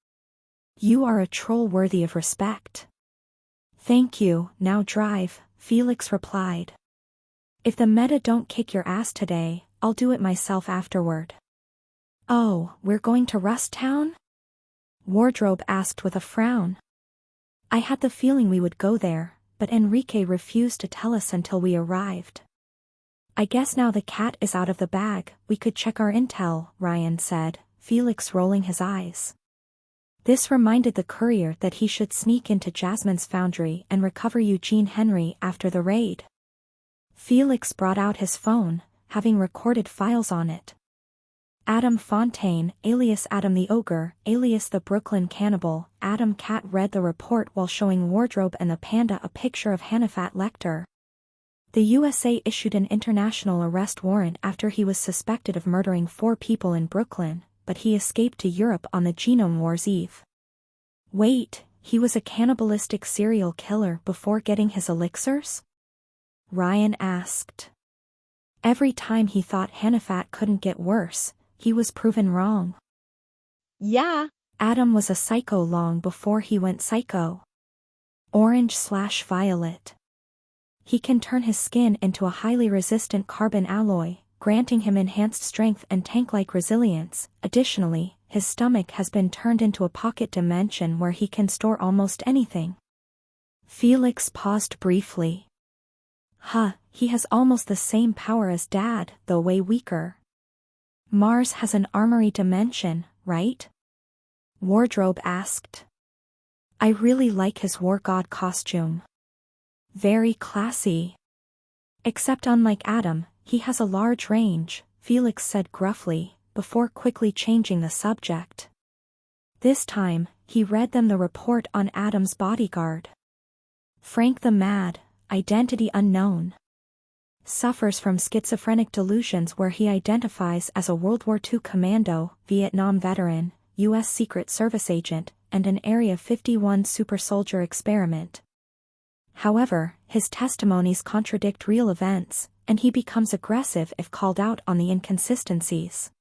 You are a troll worthy of respect." "Thank you, now drive," Felix replied. "If the meta don't kick your ass today, I'll do it myself afterward." "Oh, we're going to Rust Town?" Wardrobe asked with a frown. I had the feeling we would go there, but Enrique refused to tell us until we arrived. I guess now the cat is out of the bag, we could check our intel, Ryan said, Felix rolling his eyes. This reminded the courier that he should sneak into Jasmine's foundry and recover Eugene Henry after the raid. Felix brought out his phone, having recorded files on it. Adam Fontaine, alias Adam the Ogre, alias the Brooklyn Cannibal, Adam Cat read the report while showing Wardrobe and the Panda a picture of Hannafat Lecter. The USA issued an international arrest warrant after he was suspected of murdering 4 people in Brooklyn, but he escaped to Europe on the Genome War's eve. Wait, he was a cannibalistic serial killer before getting his elixirs? Ryan asked. Every time he thought Hannafat couldn't get worse, he was proven wrong.
Yeah.
Adam was a psycho long before he went psycho. Orange/violet. He can turn his skin into a highly resistant carbon alloy, granting him enhanced strength and tank-like resilience. Additionally, his stomach has been turned into a pocket dimension where he can store almost anything. Felix paused briefly. He has almost the same power as Dad, though way weaker. Mars has an armory dimension, right? Wardrobe asked. I really like his war god costume. Very classy. Except unlike Adam, he has a large range, Felix said gruffly, before quickly changing the subject. This time, he read them the report on Adam's bodyguard. Frank the Mad, identity unknown. Suffers from schizophrenic delusions where he identifies as a World War II commando, Vietnam veteran, U.S. Secret Service agent, and an Area 51 super soldier experiment. However, his testimonies contradict real events, and he becomes aggressive if called out on the inconsistencies.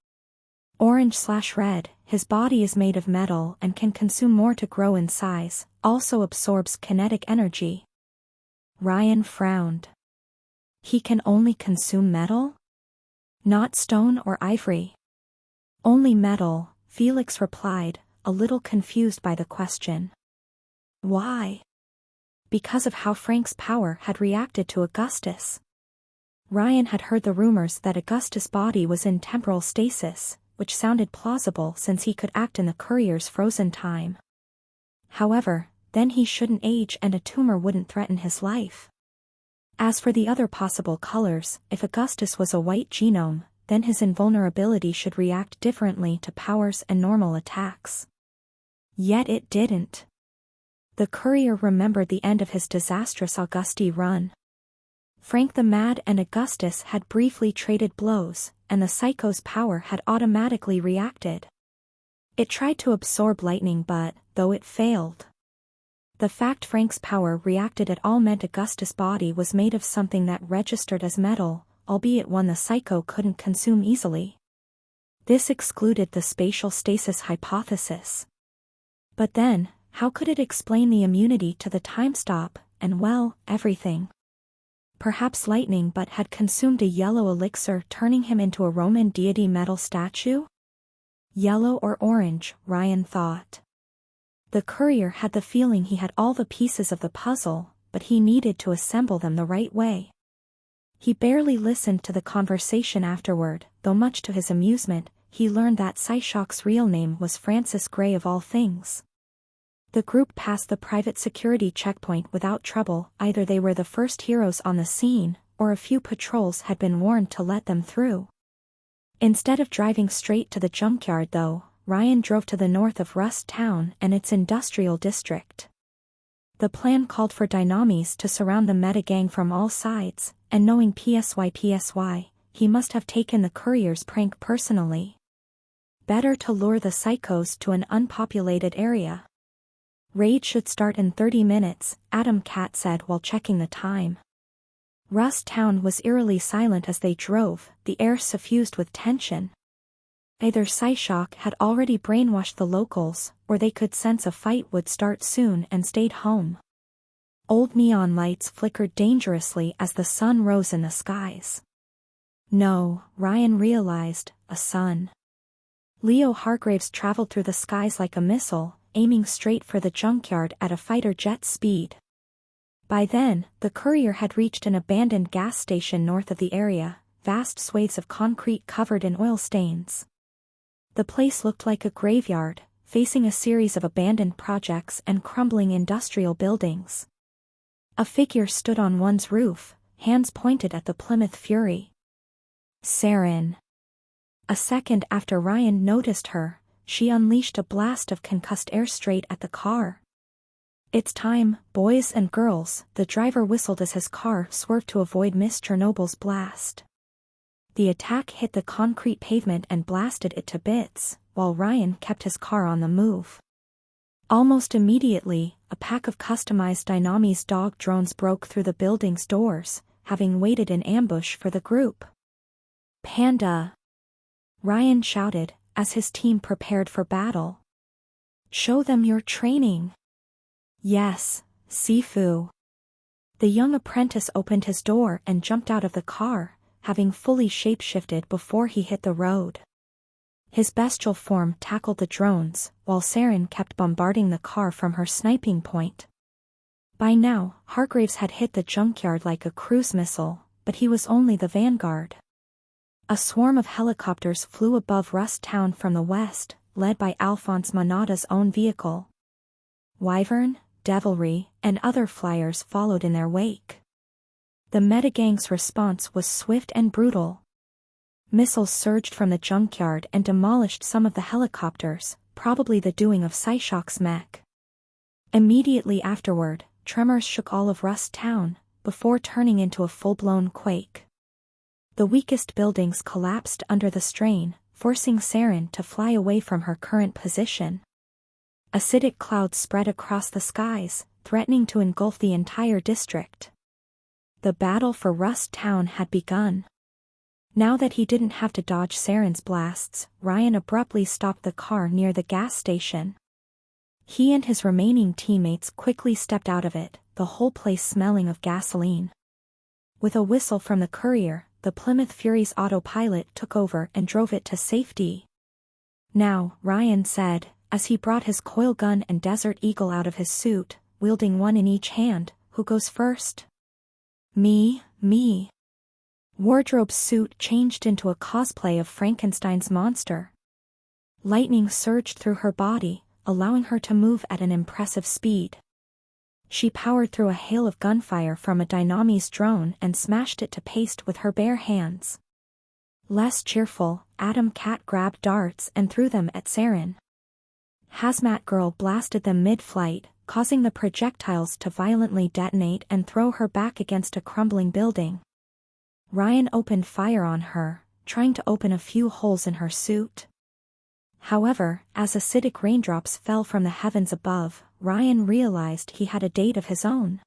Orange/red, his body is made of metal and can consume more to grow in size, also absorbs kinetic energy. Ryan frowned. He can only consume metal? Not stone or ivory. Only metal, Felix replied, a little confused by the question. Why? Because of how Frank's power had reacted to Augustus. Ryan had heard the rumors that Augustus' body was in temporal stasis, which sounded plausible since he could act in the courier's frozen time. However, then he shouldn't age and a tumor wouldn't threaten his life. As for the other possible colors, if Augustus was a white genome, then his invulnerability should react differently to powers and normal attacks. Yet it didn't. The courier remembered the end of his disastrous Augusti run. Frank the Mad and Augustus had briefly traded blows, and the psycho's power had automatically reacted. It tried to absorb lightning but, though it failed. The fact Frank's power reacted at all meant Augustus' body was made of something that registered as metal, albeit one the psycho couldn't consume easily. This excluded the spatial stasis hypothesis. But then, how could it explain the immunity to the time stop, and well, everything? Perhaps lightning but had consumed a yellow elixir turning him into a Roman deity metal statue? Yellow or orange, Ryan thought. The courier had the feeling he had all the pieces of the puzzle, but he needed to assemble them the right way. He barely listened to the conversation afterward, though much to his amusement, he learned that Psyshock's real name was Francis Gray of all things. The group passed the private security checkpoint without trouble, either they were the first heroes on the scene, or a few patrols had been warned to let them through. Instead of driving straight to the junkyard though, Ryan drove to the north of Rust Town and its industrial district. The plan called for Dynamis to surround the meta-gang from all sides, and knowing PSY, he must have taken the courier's prank personally. Better to lure the psychos to an unpopulated area. Raid should start in 30 minutes, Adam Cat said while checking the time. Rust Town was eerily silent as they drove, the air suffused with tension. Either Psyshock had already brainwashed the locals, or they could sense a fight would start soon and stayed home. Old neon lights flickered dangerously as the sun rose in the skies. No, Ryan realized, a sun. Leo Hargraves traveled through the skies like a missile, aiming straight for the junkyard at a fighter jet speed. By then, the courier had reached an abandoned gas station north of the area, vast swathes of concrete covered in oil stains. The place looked like a graveyard, facing a series of abandoned projects and crumbling industrial buildings. A figure stood on one's roof, hands pointed at the Plymouth Fury. Saren. A second after Ryan noticed her, she unleashed a blast of concussed air straight at the car. "It's time, boys and girls," the driver whistled as his car swerved to avoid Miss Chernobyl's blast. The attack hit the concrete pavement and blasted it to bits, while Ryan kept his car on the move. Almost immediately, a pack of customized Dynamese dog drones broke through the building's doors, having waited in ambush for the group. "Panda!" Ryan shouted, as his team prepared for battle. "Show them your training." "Yes, Sifu." The young apprentice opened his door and jumped out of the car, having fully shapeshifted before he hit the road. His bestial form tackled the drones, while Saren kept bombarding the car from her sniping point. By now, Hargraves had hit the junkyard like a cruise missile, but he was only the vanguard. A swarm of helicopters flew above Rust Town from the west, led by Alphonse Monada's own vehicle. Wyvern, Devilry, and other flyers followed in their wake. The Metagang's response was swift and brutal. Missiles surged from the junkyard and demolished some of the helicopters, probably the doing of Psyshock's mech. Immediately afterward, tremors shook all of Rust Town, before turning into a full-blown quake. The weakest buildings collapsed under the strain, forcing Saren to fly away from her current position. Acidic clouds spread across the skies, threatening to engulf the entire district. The battle for Rust Town had begun. Now that he didn't have to dodge Saren's blasts, Ryan abruptly stopped the car near the gas station. He and his remaining teammates quickly stepped out of it, the whole place smelling of gasoline. With a whistle from the courier, the Plymouth Fury's autopilot took over and drove it to safety. "Now," Ryan said, as he brought his coil gun and Desert Eagle out of his suit, wielding one in each hand, "who goes first?" Me. Wardrobe's suit changed into a cosplay of Frankenstein's monster. Lightning surged through her body, allowing her to move at an impressive speed. She powered through a hail of gunfire from a Dynamese drone and smashed it to paste with her bare hands. Less cheerful, Atom Cat grabbed darts and threw them at Saren. Hazmat Girl blasted them mid-flight, causing the projectiles to violently detonate and throw her back against a crumbling building. Ryan opened fire on her, trying to open a few holes in her suit. However, as acidic raindrops fell from the heavens above, Ryan realized he had a date of his own.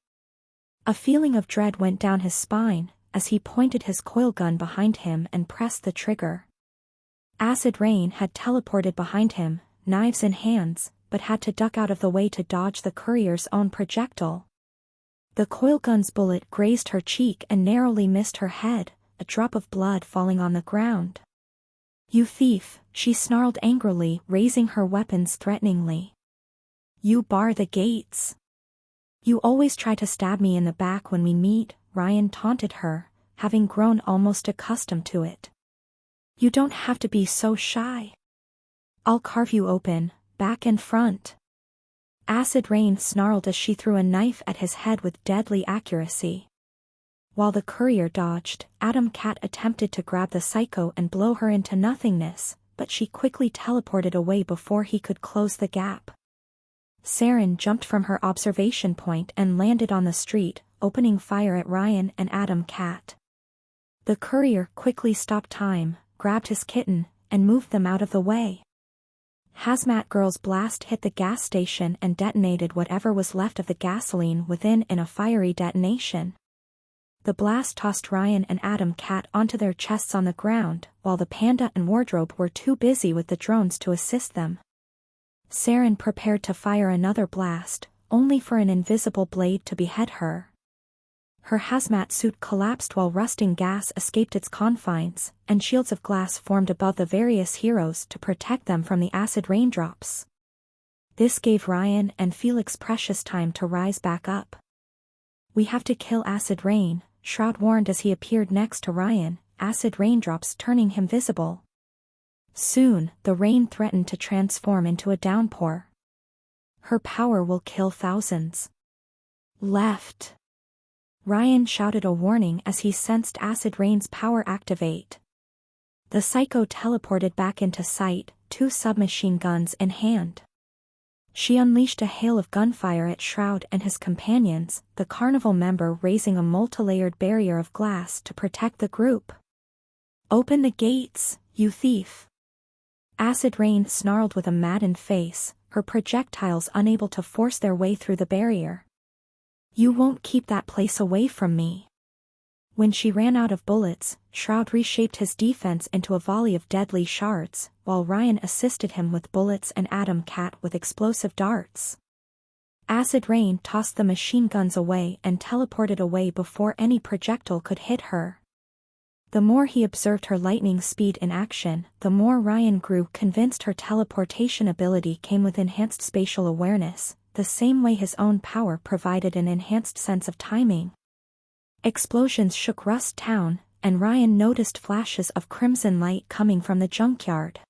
A feeling of dread went down his spine, as he pointed his coil gun behind him and pressed the trigger. Acid Rain had teleported behind him, knives in hands, but had to duck out of the way to dodge the courier's own projectile. The coil gun's bullet grazed her cheek and narrowly missed her head, a drop of blood falling on the ground. "You thief," she snarled angrily, raising her weapons threateningly. "You bar the gates. You always try to stab me in the back when we meet," Ryan taunted her, having grown almost accustomed to it. "You don't have to be so shy. I'll carve you open, back and front." Acid Rain snarled as she threw a knife at his head with deadly accuracy. While the courier dodged, Atom Cat attempted to grab the psycho and blow her into nothingness, but she quickly teleported away before he could close the gap. Saren jumped from her observation point and landed on the street, opening fire at Ryan and Atom Cat. The courier quickly stopped time, grabbed his kitten, and moved them out of the way. Hazmat Girl's blast hit the gas station and detonated whatever was left of the gasoline within in a fiery detonation. The blast tossed Ryan and Atom Cat onto their chests on the ground, while the Panda and Wardrobe were too busy with the drones to assist them. Saren prepared to fire another blast, only for an invisible blade to behead her. her hazmat suit collapsed while rusting gas escaped its confines, and shields of glass formed above the various heroes to protect them from the acid raindrops. This gave Ryan and Felix precious time to rise back up. "We have to kill Acid Rain," Shroud warned as he appeared next to Ryan, acid raindrops turning him visible. Soon, the rain threatened to transform into a downpour. "Her power will kill thousands." "Left!" Ryan shouted a warning as he sensed Acid Rain's power activate. The Psycho teleported back into sight, 2 submachine guns in hand. She unleashed a hail of gunfire at Shroud and his companions, the carnival member raising a multi-layered barrier of glass to protect the group. "Open the gates, you thief!" Acid Rain snarled with a maddened face, her projectiles unable to force their way through the barrier. "You won't keep that place away from me." When she ran out of bullets, Shroud reshaped his defense into a volley of deadly shards, while Ryan assisted him with bullets and Atom Cat with explosive darts. Acid Rain tossed the machine guns away and teleported away before any projectile could hit her. The more he observed her lightning speed in action, the more Ryan grew convinced her teleportation ability came with enhanced spatial awareness, the same way his own power provided an enhanced sense of timing. Explosions shook Rust Town, and Ryan noticed flashes of crimson light coming from the junkyard.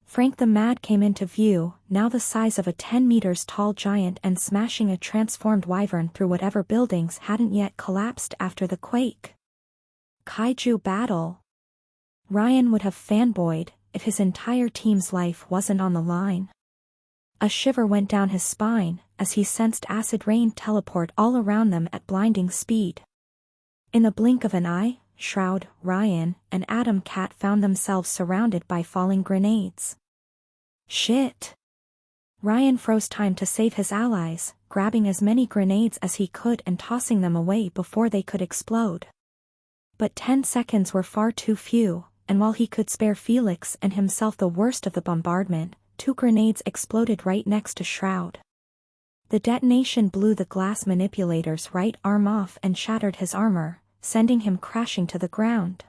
Frank the Mad came into view, now the size of a 10 meters tall giant and smashing a transformed wyvern through whatever buildings hadn't yet collapsed after the quake. Kaiju battle. Ryan would have fanboyed if his entire team's life wasn't on the line. A shiver went down his spine as he sensed Acid Rain teleport all around them at blinding speed. In the blink of an eye, Shroud, Ryan, and Atom Cat found themselves surrounded by falling grenades. Shit! Ryan froze time to save his allies, grabbing as many grenades as he could and tossing them away before they could explode. But 10 seconds were far too few, and while he could spare Felix and himself the worst of the bombardment, 2 grenades exploded right next to Shroud. The detonation blew the glass manipulator's right arm off and shattered his armor, sending him crashing to the ground.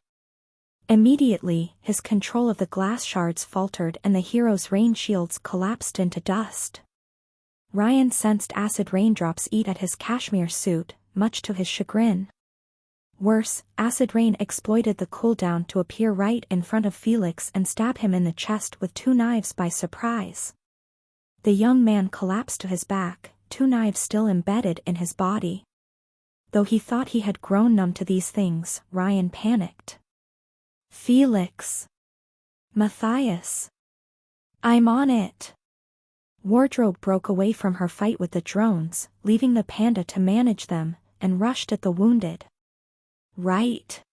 Immediately, his control of the glass shards faltered and the hero's rain shields collapsed into dust. Ryan sensed acid raindrops eat at his cashmere suit, much to his chagrin. Worse, Acid Rain exploited the cooldown to appear right in front of Felix and stab him in the chest with 2 knives by surprise. The young man collapsed to his back, 2 knives still embedded in his body. Though he thought he had grown numb to these things, Ryan panicked. "Felix! Matthias! I'm on it!" Wardrobe broke away from her fight with the drones, leaving the panda to manage them, and rushed at the wounded. "Right!"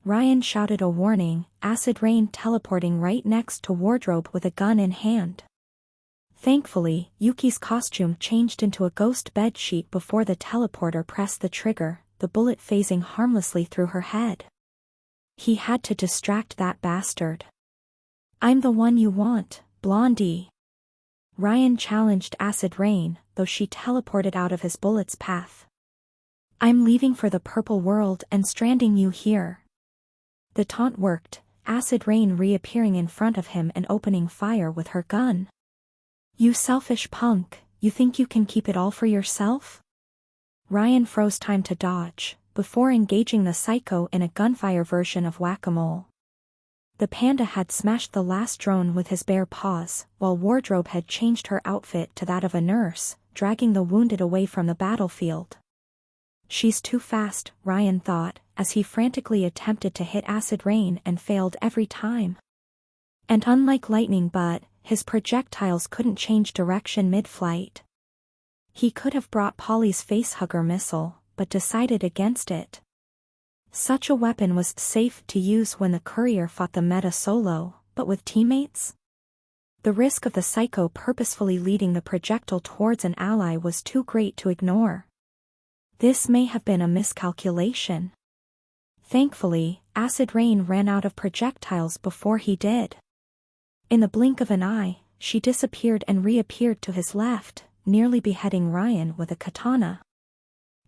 Ryan shouted a warning, Acid Rain teleporting right next to Wardrobe with a gun in hand. Thankfully, Yuki's costume changed into a ghost bedsheet before the teleporter pressed the trigger, the bullet phasing harmlessly through her head. He had to distract that bastard. "I'm the one you want, Blondie." Ryan challenged Acid Rain, though she teleported out of his bullet's path. "I'm leaving for the purple world and stranding you here." The taunt worked, Acid Rain reappearing in front of him and opening fire with her gun. "You selfish punk, you think you can keep it all for yourself?" Ryan froze time to dodge, before engaging the Psycho in a gunfire version of whack-a-mole. The panda had smashed the last drone with his bare paws, while Wardrobe had changed her outfit to that of a nurse, dragging the wounded away from the battlefield. "She's too fast," Ryan thought, as he frantically attempted to hit Acid Rain and failed every time. And unlike lightning his projectiles couldn't change direction mid-flight. He could have brought Polly's facehugger missile, but decided against it. Such a weapon was safe to use when the courier fought the meta solo, but with teammates? The risk of the Psycho purposefully leading the projectile towards an ally was too great to ignore. This may have been a miscalculation. Thankfully, Acid Rain ran out of projectiles before he did. In the blink of an eye, she disappeared and reappeared to his left, nearly beheading Ryan with a katana.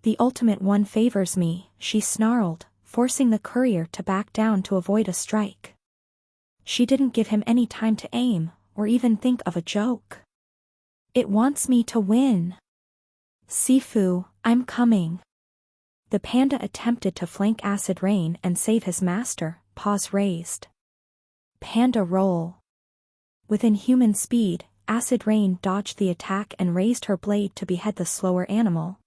The ultimate one favors me, she snarled, forcing the courier to back down to avoid a strike. She didn't give him any time to aim, or even think of a joke. It wants me to win. Sifu, I'm coming. The panda attempted to flank Acid Rain and save his master, paws raised. Panda roll. With inhuman speed, Acid Rain dodged the attack and raised her blade to behead the slower animal.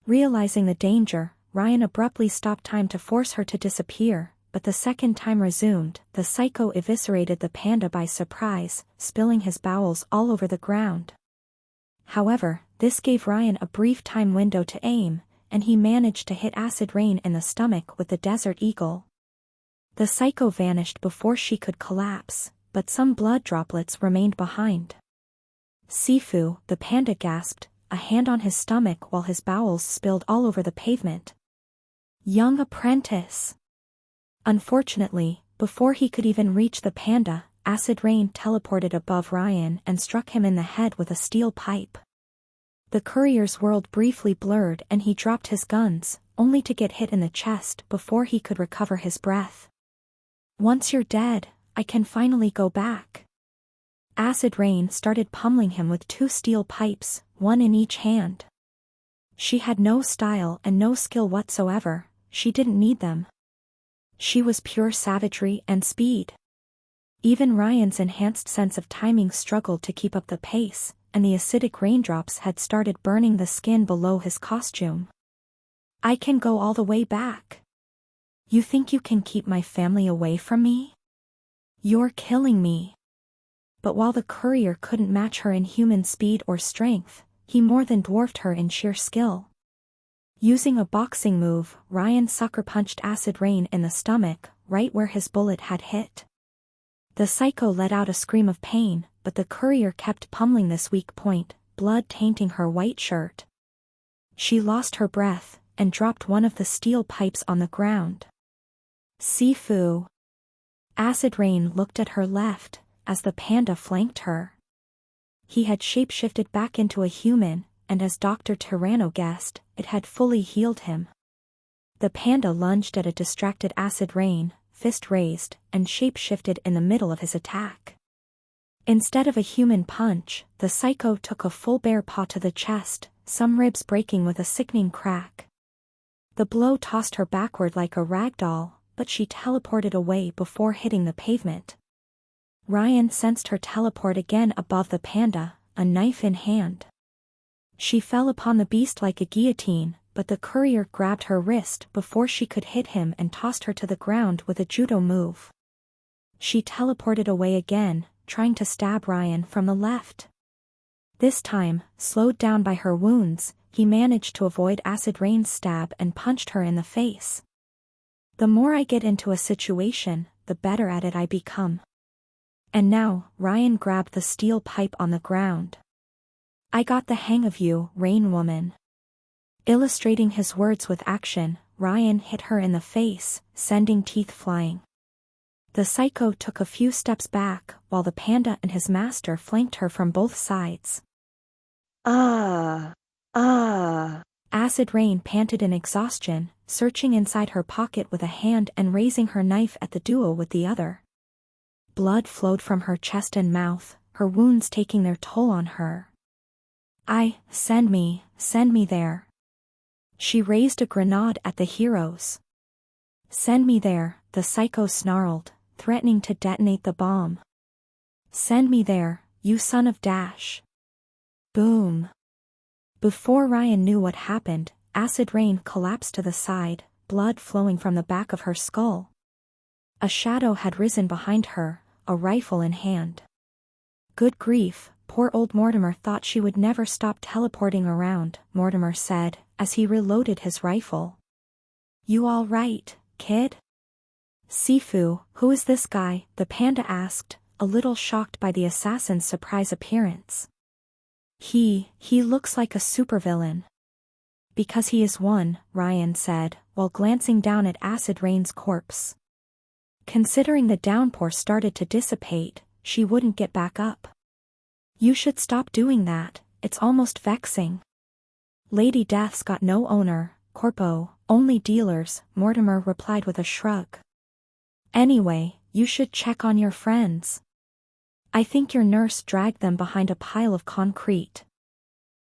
Realizing the danger, Ryan abruptly stopped time to force her to disappear, but the second time resumed, the psycho eviscerated the panda by surprise, spilling his bowels all over the ground. However, this gave Ryan a brief time window to aim, and he managed to hit Acid Rain in the stomach with the Desert Eagle. The psycho vanished before she could collapse, but some blood droplets remained behind. Sifu, the panda gasped, a hand on his stomach while his bowels spilled all over the pavement. Young apprentice. Unfortunately, before he could even reach the panda, Acid Rain teleported above Ryan and struck him in the head with a steel pipe. The courier's world briefly blurred and he dropped his guns, only to get hit in the chest before he could recover his breath. Once you're dead, I can finally go back. Acid Rain started pummeling him with 2 steel pipes, one in each hand. She had no style and no skill whatsoever, she didn't need them. She was pure savagery and speed. Even Ryan's enhanced sense of timing struggled to keep up the pace, and the acidic raindrops had started burning the skin below his costume. I can go all the way back. You think you can keep my family away from me? You're killing me. But while the courier couldn't match her in human speed or strength, he more than dwarfed her in sheer skill. Using a boxing move, Ryan sucker punched Acid Rain in the stomach, right where his bullet had hit. The psycho let out a scream of pain, but the courier kept pummeling this weak point, blood tainting her white shirt. She lost her breath, and dropped one of the steel pipes on the ground. Sifu. Acid Rain looked at her left, as the panda flanked her. He had shapeshifted back into a human, and as Dr. Tyranno guessed, it had fully healed him. The panda lunged at a distracted Acid Rain, fist raised, and shapeshifted in the middle of his attack. Instead of a human punch, the psycho took a full bear paw to the chest, some ribs breaking with a sickening crack. The blow tossed her backward like a rag doll, but she teleported away before hitting the pavement. Ryan sensed her teleport again above the panda, a knife in hand. She fell upon the beast like a guillotine, but the courier grabbed her wrist before she could hit him and tossed her to the ground with a judo move. She teleported away again, trying to stab Ryan from the left. This time, slowed down by her wounds, he managed to avoid Acid Rain's stab and punched her in the face. The more I get into a situation, the better at it I become. And now, Ryan grabbed the steel pipe on the ground. I got the hang of you, Rain Woman. Illustrating his words with action, Ryan hit her in the face, sending teeth flying. The psycho took a few steps back, while the panda and his master flanked her from both sides. Acid Rain panted in exhaustion, searching inside her pocket with a hand and raising her knife at the duo with the other. Blood flowed from her chest and mouth, her wounds taking their toll on her. Send me there. She raised a grenade at the heroes. Send me there, the psycho snarled, threatening to detonate the bomb. Send me there, you son of Dash. Boom. Before Ryan knew what happened, Acid Rain collapsed to the side, blood flowing from the back of her skull. A shadow had risen behind her, a rifle in hand. Good grief, poor old Mortimer thought she would never stop teleporting around, Mortimer said, as he reloaded his rifle. You all right, kid? Sifu, who is this guy? The panda asked, a little shocked by the assassin's surprise appearance. He looks like a supervillain. Because he is one, Ryan said, while glancing down at Acid Rain's corpse. Considering the downpour started to dissipate, she wouldn't get back up. You should stop doing that, it's almost vexing. Lady Death's got no owner, corpo, only dealers, Mortimer replied with a shrug. Anyway, you should check on your friends. I think your nurse dragged them behind a pile of concrete.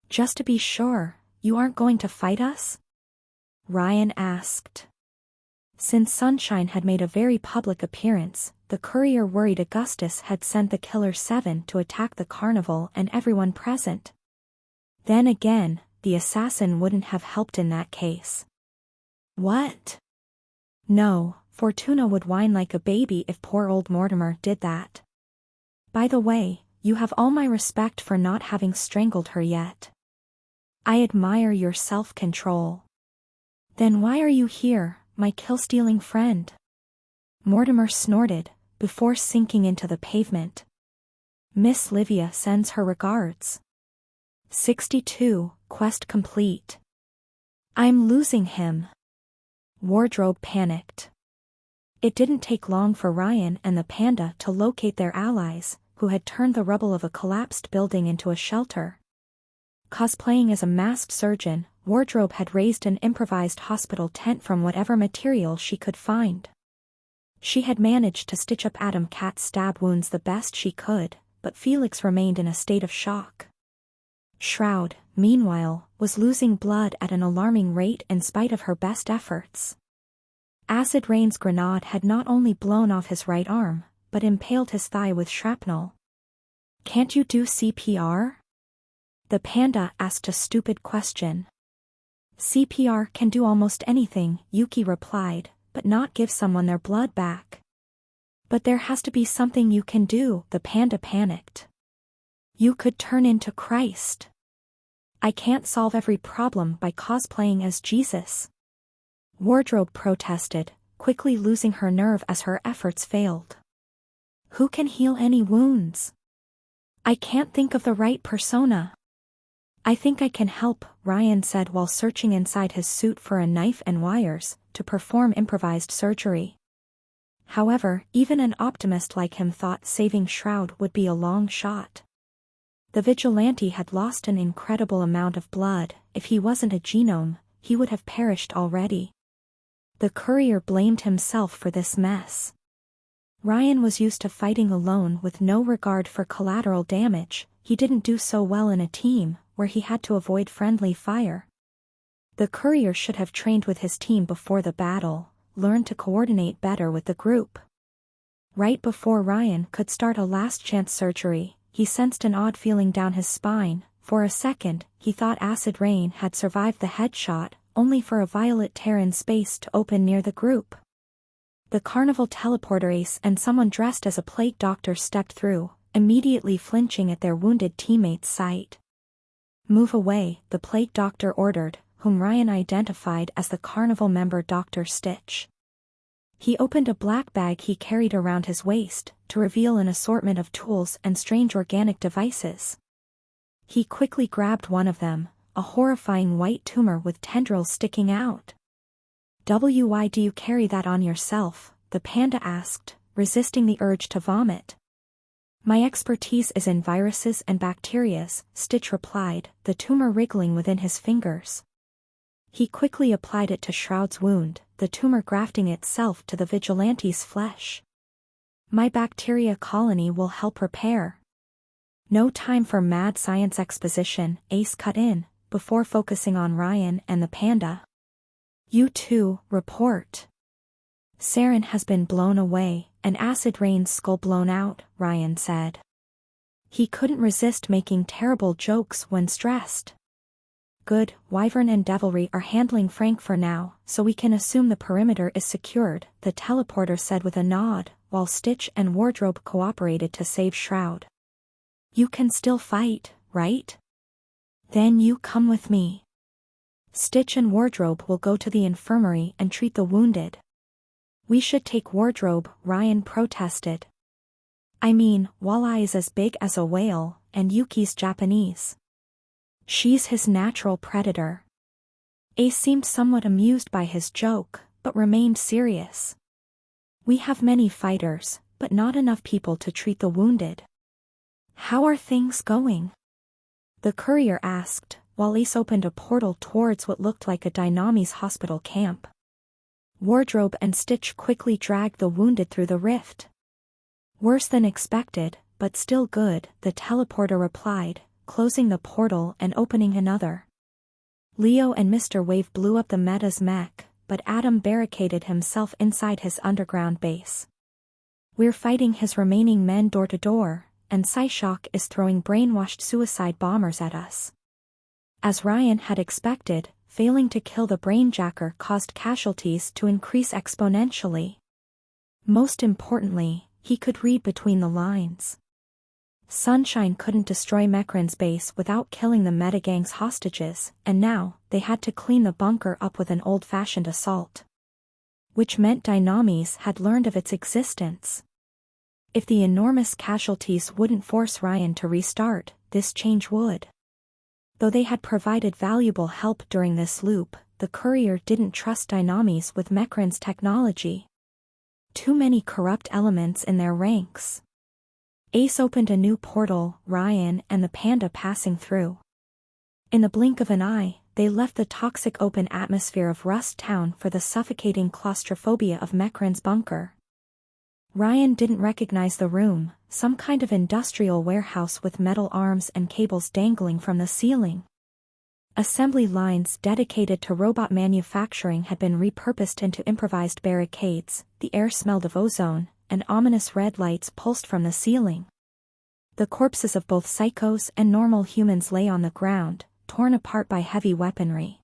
Just to be sure, you aren't going to fight us? Ryan asked. Since Sunshine had made a very public appearance, the courier worried Augustus had sent the Killer 7 to attack the carnival and everyone present. Then again, the assassin wouldn't have helped in that case. What? No, Fortuna would whine like a baby if poor old Mortimer did that. By the way, you have all my respect for not having strangled her yet. I admire your self-control. Then why are you here, my kill-stealing friend? Mortimer snorted, before sinking into the pavement. Miss Livia sends her regards. 62, quest complete. I'm losing him. Wardrobe panicked. It didn't take long for Ryan and the panda to locate their allies, who had turned the rubble of a collapsed building into a shelter. Cosplaying as a masked surgeon, Wardrobe had raised an improvised hospital tent from whatever material she could find. She had managed to stitch up Adam Cat's stab wounds the best she could, but Felix remained in a state of shock. Shroud, meanwhile, was losing blood at an alarming rate in spite of her best efforts. Acid Rain's grenade had not only blown off his right arm, but impaled his thigh with shrapnel. Can't you do CPR? The panda asked a stupid question. CPR can do almost anything, Yuki replied, but not give someone their blood back. But there has to be something you can do, the panda panicked. You could turn into Christ. I can't solve every problem by cosplaying as Jesus. Wardrobe protested, quickly losing her nerve as her efforts failed. Who can heal any wounds? I can't think of the right persona. I think I can help, Ryan said while searching inside his suit for a knife and wires, to perform improvised surgery. However, even an optimist like him thought saving Shroud would be a long shot. The vigilante had lost an incredible amount of blood. If he wasn't a genome, he would have perished already. The courier blamed himself for this mess. Ryan was used to fighting alone with no regard for collateral damage. He didn't do so well in a team, where he had to avoid friendly fire. The courier should have trained with his team before the battle, learned to coordinate better with the group. Right before Ryan could start a last-chance surgery, he sensed an odd feeling down his spine. For a second, he thought Acid Rain had survived the headshot, only for a violet tear in space to open near the group. The carnival teleporter ace and someone dressed as a plague doctor stepped through, immediately flinching at their wounded teammate's sight. Move away, the plague doctor ordered, whom Ryan identified as the carnival member Dr. Stitch. He opened a black bag he carried around his waist, to reveal an assortment of tools and strange organic devices. He quickly grabbed one of them, a horrifying white tumor with tendrils sticking out. Why do you carry that on yourself? The panda asked, resisting the urge to vomit. My expertise is in viruses and bacterias, Stitch replied, the tumor wriggling within his fingers. He quickly applied it to Shroud's wound, the tumor grafting itself to the vigilante's flesh. My bacteria colony will help repair. No time for mad science exposition, Ace cut in, before focusing on Ryan and the panda. You two, report. Saren has been blown away, and Acid Rain's skull blown out, Ryan said. He couldn't resist making terrible jokes when stressed. Good, Wyvern and Devilry are handling Frank for now, so we can assume the perimeter is secured, the teleporter said with a nod, while Stitch and Wardrobe cooperated to save Shroud. You can still fight, right? Then you come with me. Stitch and Wardrobe will go to the infirmary and treat the wounded. We should take Wardrobe, Ryan protested. I mean, Walleye is as big as a whale, and Yuki's Japanese. She's his natural predator. Ace seemed somewhat amused by his joke, but remained serious. We have many fighters, but not enough people to treat the wounded. How are things going? The courier asked, while Ace opened a portal towards what looked like a Dynami's hospital camp. Wardrobe and Stitch quickly dragged the wounded through the rift. Worse than expected, but still good, the teleporter replied, closing the portal and opening another. Leo and Mr. Wave blew up the Meta's mech, but Adam barricaded himself inside his underground base. We're fighting his remaining men door to door, and Psyshock is throwing brainwashed suicide bombers at us. As Ryan had expected, failing to kill the Brainjacker caused casualties to increase exponentially. Most importantly, he could read between the lines. Sunshine couldn't destroy Mekran's base without killing the Metagang's hostages, and now, they had to clean the bunker up with an old-fashioned assault. Which meant Dynamis had learned of its existence. If the enormous casualties wouldn't force Ryan to restart, this change would. Though they had provided valuable help during this loop, the courier didn't trust Dynamis with Mekran's technology. Too many corrupt elements in their ranks. Ace opened a new portal, Ryan and the panda passing through. In the blink of an eye, they left the toxic open atmosphere of Rust Town for the suffocating claustrophobia of Mekran's bunker. Ryan didn't recognize the room, some kind of industrial warehouse with metal arms and cables dangling from the ceiling. Assembly lines dedicated to robot manufacturing had been repurposed into improvised barricades, the air smelled of ozone, and ominous red lights pulsed from the ceiling. The corpses of both psychos and normal humans lay on the ground, torn apart by heavy weaponry.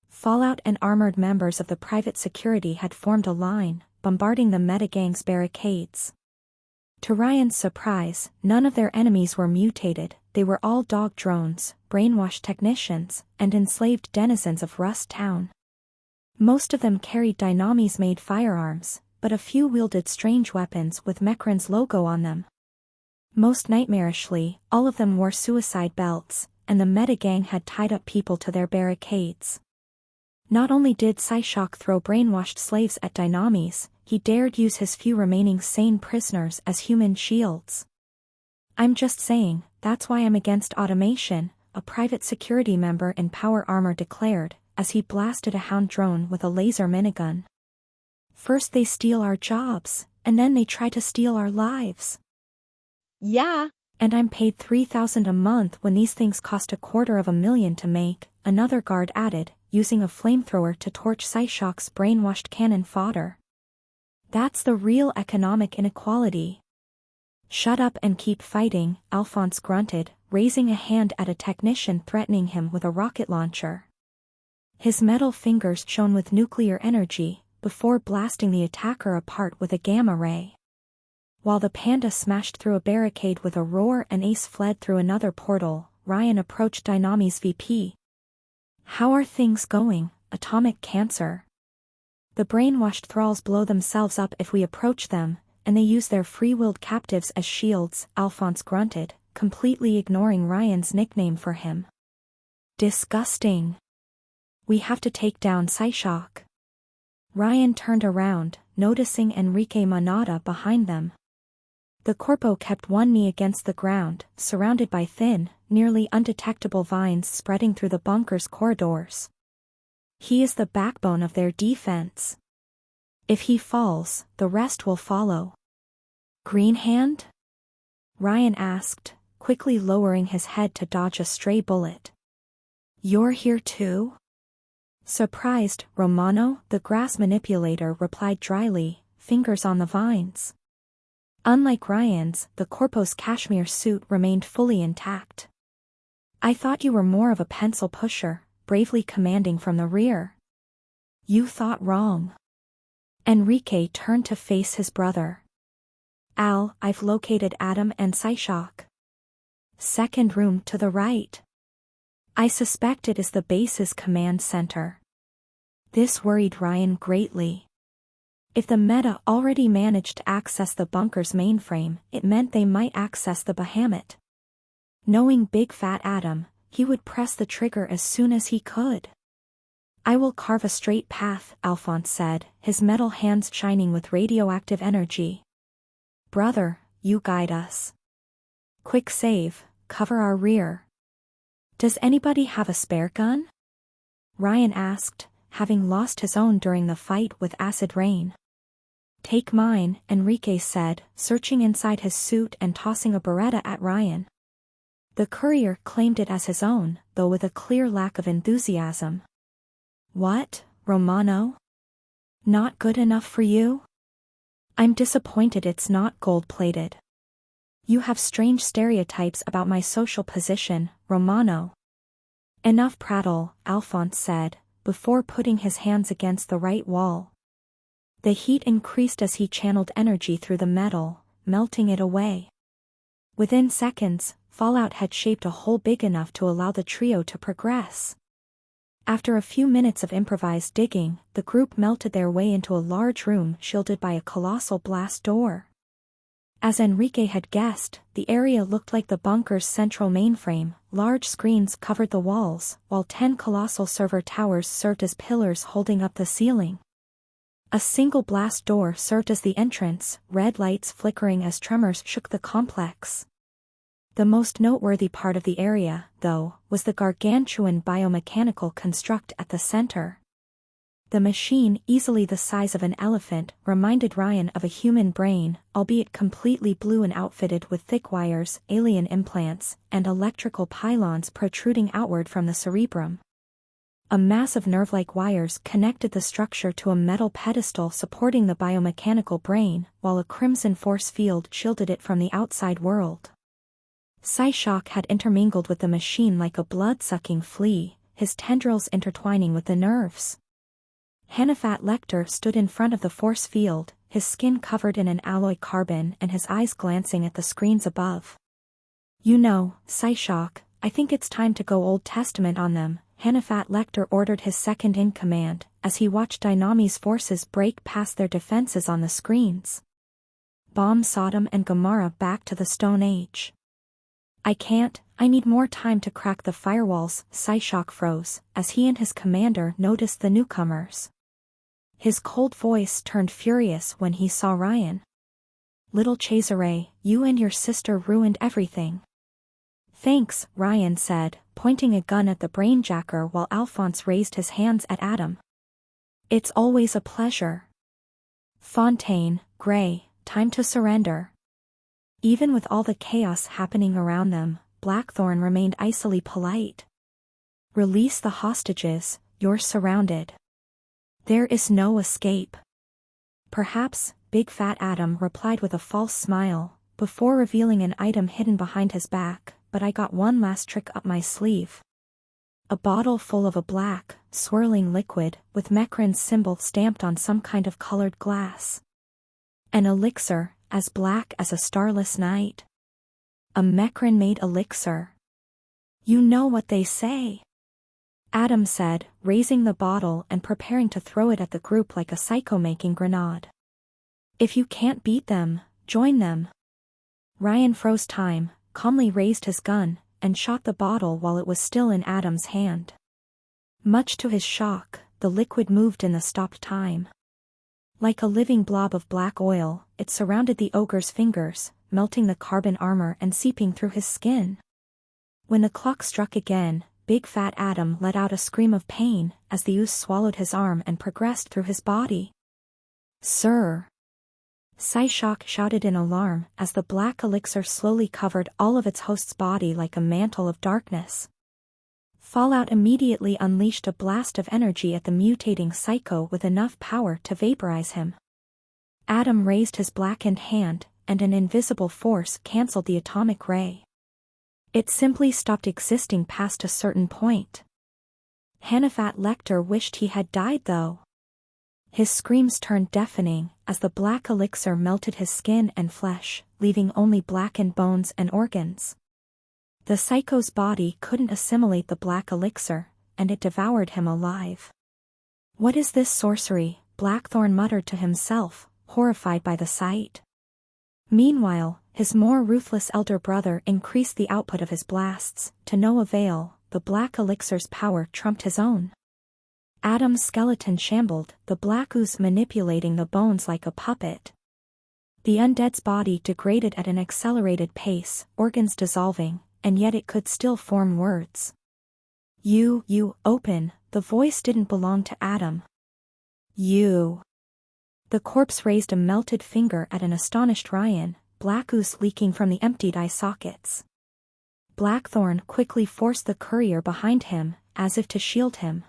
Fallout and armored members of the private security had formed a line, bombarding the Metagang's barricades. To Ryan's surprise, none of their enemies were mutated, they were all dog drones, brainwashed technicians, and enslaved denizens of Rust Town. Most of them carried Dynamis-made firearms, but a few wielded strange weapons with Mekran's logo on them. Most nightmarishly, all of them wore suicide belts, and the Metagang had tied up people to their barricades. Not only did Psyshock throw brainwashed slaves at Dynamis, he dared use his few remaining sane prisoners as human shields. "I'm just saying, that's why I'm against automation," a private security member in Power Armor declared, as he blasted a Hound drone with a laser minigun. "First they steal our jobs, and then they try to steal our lives."
Yeah.
"And I'm paid $3,000 a month when these things cost $250,000 to make," another guard added, using a flamethrower to torch Psyshock's brainwashed cannon fodder. "That's the real economic inequality." "Shut up and keep fighting," Alphonse grunted, raising a hand at a technician threatening him with a rocket launcher. His metal fingers shone with nuclear energy, before blasting the attacker apart with a gamma ray. While the panda smashed through a barricade with a roar and Ace fled through another portal, Ryan approached Dynamis VP. "How are things going, Atomic Cancer?" "The brainwashed thralls blow themselves up if we approach them, and they use their free-willed captives as shields," Alphonse grunted, completely ignoring Ryan's nickname for him. "Disgusting. We have to take down Psyshock." Ryan turned around, noticing Enrique Manada behind them. The corpo kept one knee against the ground, surrounded by thin, nearly undetectable vines spreading through the bunker's corridors. "He is the backbone of their defense. If he falls, the rest will follow." "Green Hand?" Ryan asked, quickly lowering his head to dodge a stray bullet. "You're here too?" Surprised, Romano, the grass manipulator, replied dryly, fingers on the vines. Unlike Ryan's, the corpo's cashmere suit remained fully intact. "I thought you were more of a pencil pusher, bravely commanding from the rear." "You thought wrong." Enrique turned to face his brother. "Al, I've located Adam and Psyshock. Second room to the right. I suspect it is the base's command center." This worried Ryan greatly. If the Meta already managed to access the bunker's mainframe, it meant they might access the Bahamut. Knowing Big Fat Adam, he would press the trigger as soon as he could. "I will carve a straight path," Alphonse said, his metal hands shining with radioactive energy. "Brother, you guide us. Quick save, cover our rear." Does anybody have a spare gun? Ryan asked, having lost his own during the fight with acid rain. Take mine, Enrique said, searching inside his suit and tossing a Beretta at Ryan. The courier claimed it as his own, though with a clear lack of enthusiasm. What, Romano? Not good enough for you? I'm disappointed it's not gold-plated. You have strange stereotypes about my social position, Romano. Enough prattle, Alphonse said, before putting his hands against the right wall. The heat increased as he channeled energy through the metal, melting it away. Within seconds, fallout had shaped a hole big enough to allow the trio to progress. After a few minutes of improvised digging, the group melted their way into a large room shielded by a colossal blast door. As Enrique had guessed, the area looked like the bunker's central mainframe. Large screens covered the walls, while 10 colossal server towers served as pillars holding up the ceiling. A single blast door served as the entrance, red lights flickering as tremors shook the complex. The most noteworthy part of the area, though, was the gargantuan biomechanical construct at the center. The machine, easily the size of an elephant, reminded Ryan of a human brain, albeit completely blue and outfitted with thick wires, alien implants, and electrical pylons protruding outward from the cerebrum. A mass of nerve-like wires connected the structure to a metal pedestal supporting the biomechanical brain, while a crimson force field shielded it from the outside world. Psyshock had intermingled with the machine like a blood-sucking flea, his tendrils intertwining with the nerves. Hannafat Lecter stood in front of the force field, his skin covered in an alloy carbon and his eyes glancing at the screens above. You know, Psyshock, I think it's time to go Old Testament on them, Hannafat Lecter ordered his second-in-command, as he watched Dynami's forces break past their defenses on the screens. Bomb Sodom and Gomorrah back to the Stone Age. I need more time to crack the firewalls, Psyshock froze, as he and his commander noticed the newcomers. His cold voice turned furious when he saw Ryan. Little Cesare, you and your sister ruined everything. Thanks, Ryan said, pointing a gun at the brainjacker while Alphonse raised his hands at Adam. It's always a pleasure. Fontaine, Gray, time to surrender. Even with all the chaos happening around them, Blackthorn remained icily polite. Release the hostages, you're surrounded. There is no escape. Perhaps, Big Fat Adam replied with a false smile, before revealing an item hidden behind his back, but I got one last trick up my sleeve. A bottle full of a black, swirling liquid, with Mecran's symbol stamped on some kind of colored glass. An elixir, as black as a starless night. A Mecran-made elixir. You know what they say. Adam said, raising the bottle and preparing to throw it at the group like a psycho-making grenade. If you can't beat them, join them. Ryan froze time, calmly raised his gun, and shot the bottle while it was still in Adam's hand. Much to his shock, the liquid moved in the stopped time. Like a living blob of black oil, it surrounded the ogre's fingers, melting the carbon armor and seeping through his skin. When the clock struck again, Big Fat Adam let out a scream of pain as the ooze swallowed his arm and progressed through his body. Sir! Psyshock shouted in alarm as the black elixir slowly covered all of its host's body like a mantle of darkness. Fallout immediately unleashed a blast of energy at the mutating psycho with enough power to vaporize him. Adam raised his blackened hand, and an invisible force cancelled the atomic ray. It simply stopped existing past a certain point. Hannafat Lecter wished he had died though. His screams turned deafening as the black elixir melted his skin and flesh, leaving only blackened bones and organs. The psycho's body couldn't assimilate the black elixir, and it devoured him alive. What is this sorcery? Blackthorn muttered to himself, horrified by the sight. Meanwhile, his more ruthless elder brother increased the output of his blasts, to no avail. The black elixir's power trumped his own. Adam's skeleton shambled, the black ooze manipulating the bones like a puppet. The undead's body degraded at an accelerated pace, organs dissolving, and yet it could still form words. You, open, the voice didn't belong to Adam. You. The corpse raised a melted finger at an astonished Ryan, black ooze leaking from the emptied eye sockets. Blackthorn quickly forced the courier behind him, as if to shield him.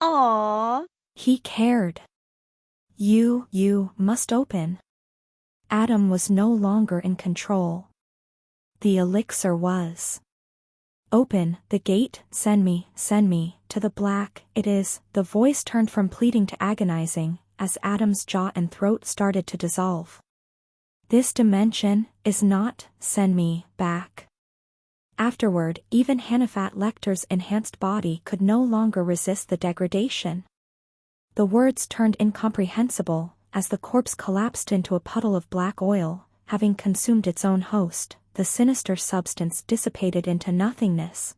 Aww.
He cared. You must open. Adam was no longer in control. The elixir was. Open the gate, send me, to the black, it is, the voice turned from pleading to agonizing, as Adam's jaw and throat started to dissolve. This dimension is not, send me, back. Afterward, even Hannafat Lecter's enhanced body could no longer resist the degradation. The words turned incomprehensible, as the corpse collapsed into a puddle of black oil, having consumed its own host. The sinister substance dissipated into nothingness.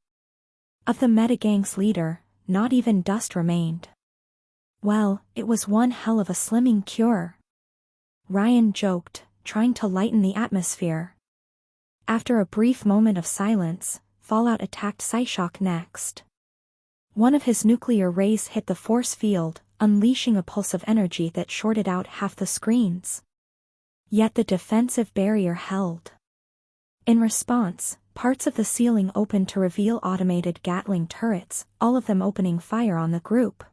Of the Metagang's leader, not even dust remained. Well, it was one hell of a slimming cure. Ryan joked, trying to lighten the atmosphere. After a brief moment of silence, Fallout attacked Psyshock next. One of his nuclear rays hit the force field, unleashing a pulse of energy that shorted out half the screens. Yet the defensive barrier held. In response, parts of the ceiling opened to reveal automated Gatling turrets, all of them opening fire on the group.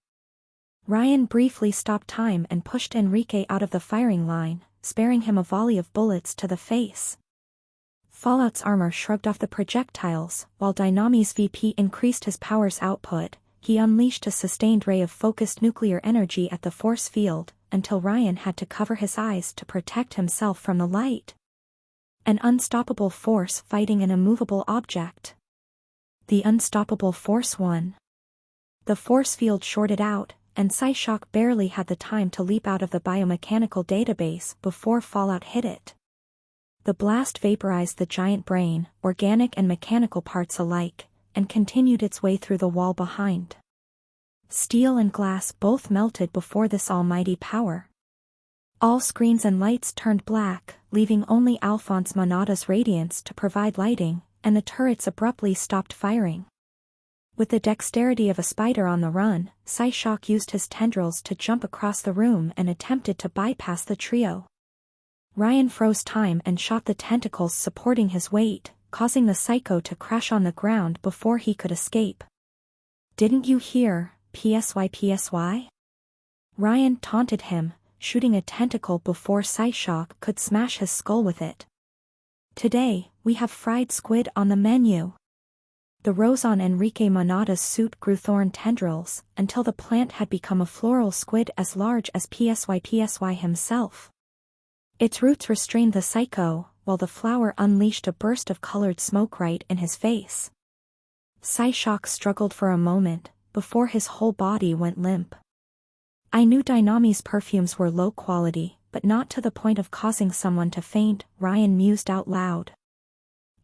Ryan briefly stopped time and pushed Enrique out of the firing line, sparing him a volley of bullets to the face. Fallout's armor shrugged off the projectiles, while Dynami's VP increased his power's output. He unleashed a sustained ray of focused nuclear energy at the force field, until Ryan had to cover his eyes to protect himself from the light. An unstoppable force fighting an immovable object. The unstoppable force won. The force field shorted out, and Psyshock barely had the time to leap out of the biomechanical database before Fallout hit it. The blast vaporized the giant brain, organic and mechanical parts alike, and continued its way through the wall behind. Steel and glass both melted before this almighty power. All screens and lights turned black, leaving only Alphonse Monada's radiance to provide lighting, and the turrets abruptly stopped firing. With the dexterity of a spider on the run, Psyshock used his tendrils to jump across the room and attempted to bypass the trio. Ryan froze time and shot the tentacles supporting his weight, causing the psycho to crash on the ground before he could escape. "Didn't you hear, PSY? Ryan taunted him, shooting a tentacle before Psyshock could smash his skull with it. "Today, we have fried squid on the menu." The rose on Enrique Monada's suit grew thorn tendrils, until the plant had become a floral squid as large as PSY himself. Its roots restrained the psycho, while the flower unleashed a burst of colored smoke right in his face. Psyshock struggled for a moment, before his whole body went limp. "I knew Dynami's perfumes were low quality, but not to the point of causing someone to faint," Ryan mused out loud.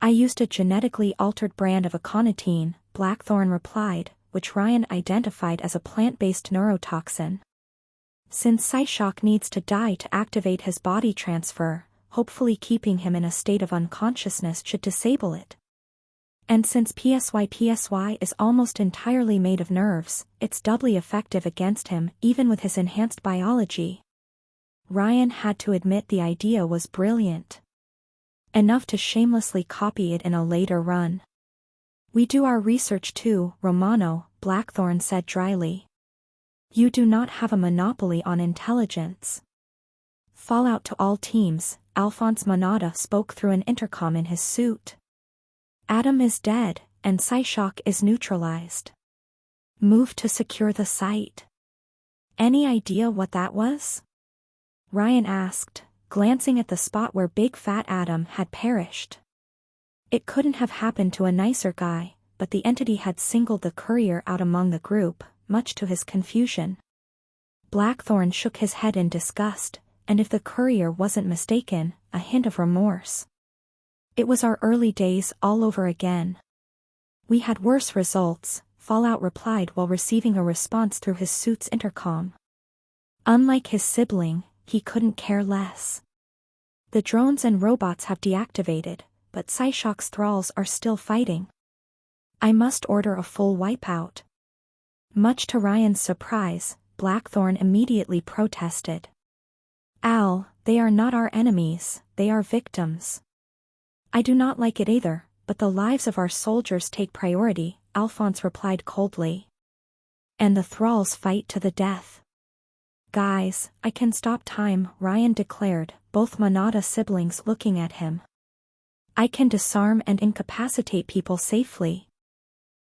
"I used a genetically altered brand of aconitine," Blackthorn replied, which Ryan identified as a plant-based neurotoxin. Since Psyshock needs to die to activate his body transfer, hopefully keeping him in a state of unconsciousness should disable it. And since PSY is almost entirely made of nerves, it's doubly effective against him even with his enhanced biology. Ryan had to admit the idea was brilliant. Enough to shamelessly copy it in a later run. "We do our research too, Romano," Blackthorn said dryly. "You do not have a monopoly on intelligence." "Fallout to all teams," Alphonse Monada spoke through an intercom in his suit. "Adam is dead, and Psyshock is neutralized. Move to secure the site." "Any idea what that was?" Ryan asked, glancing at the spot where Big Fat Adam had perished. It couldn't have happened to a nicer guy, but the entity had singled the courier out among the group, much to his confusion. Blackthorn shook his head in disgust, and if the courier wasn't mistaken, a hint of remorse. "It was our early days all over again. We had worse results," Fallout replied while receiving a response through his suit's intercom. Unlike his sibling, he couldn't care less. "The drones and robots have deactivated, but Psyshock's thralls are still fighting." I must order a full wipeout. Much to Ryan's surprise, Blackthorn immediately protested. Al, they are not our enemies, they are victims. I do not like it either, but the lives of our soldiers take priority, Alphonse replied coldly. And the thralls fight to the death. Guys, I can stop time, Ryan declared, both Monada siblings looking at him. I can disarm and incapacitate people safely.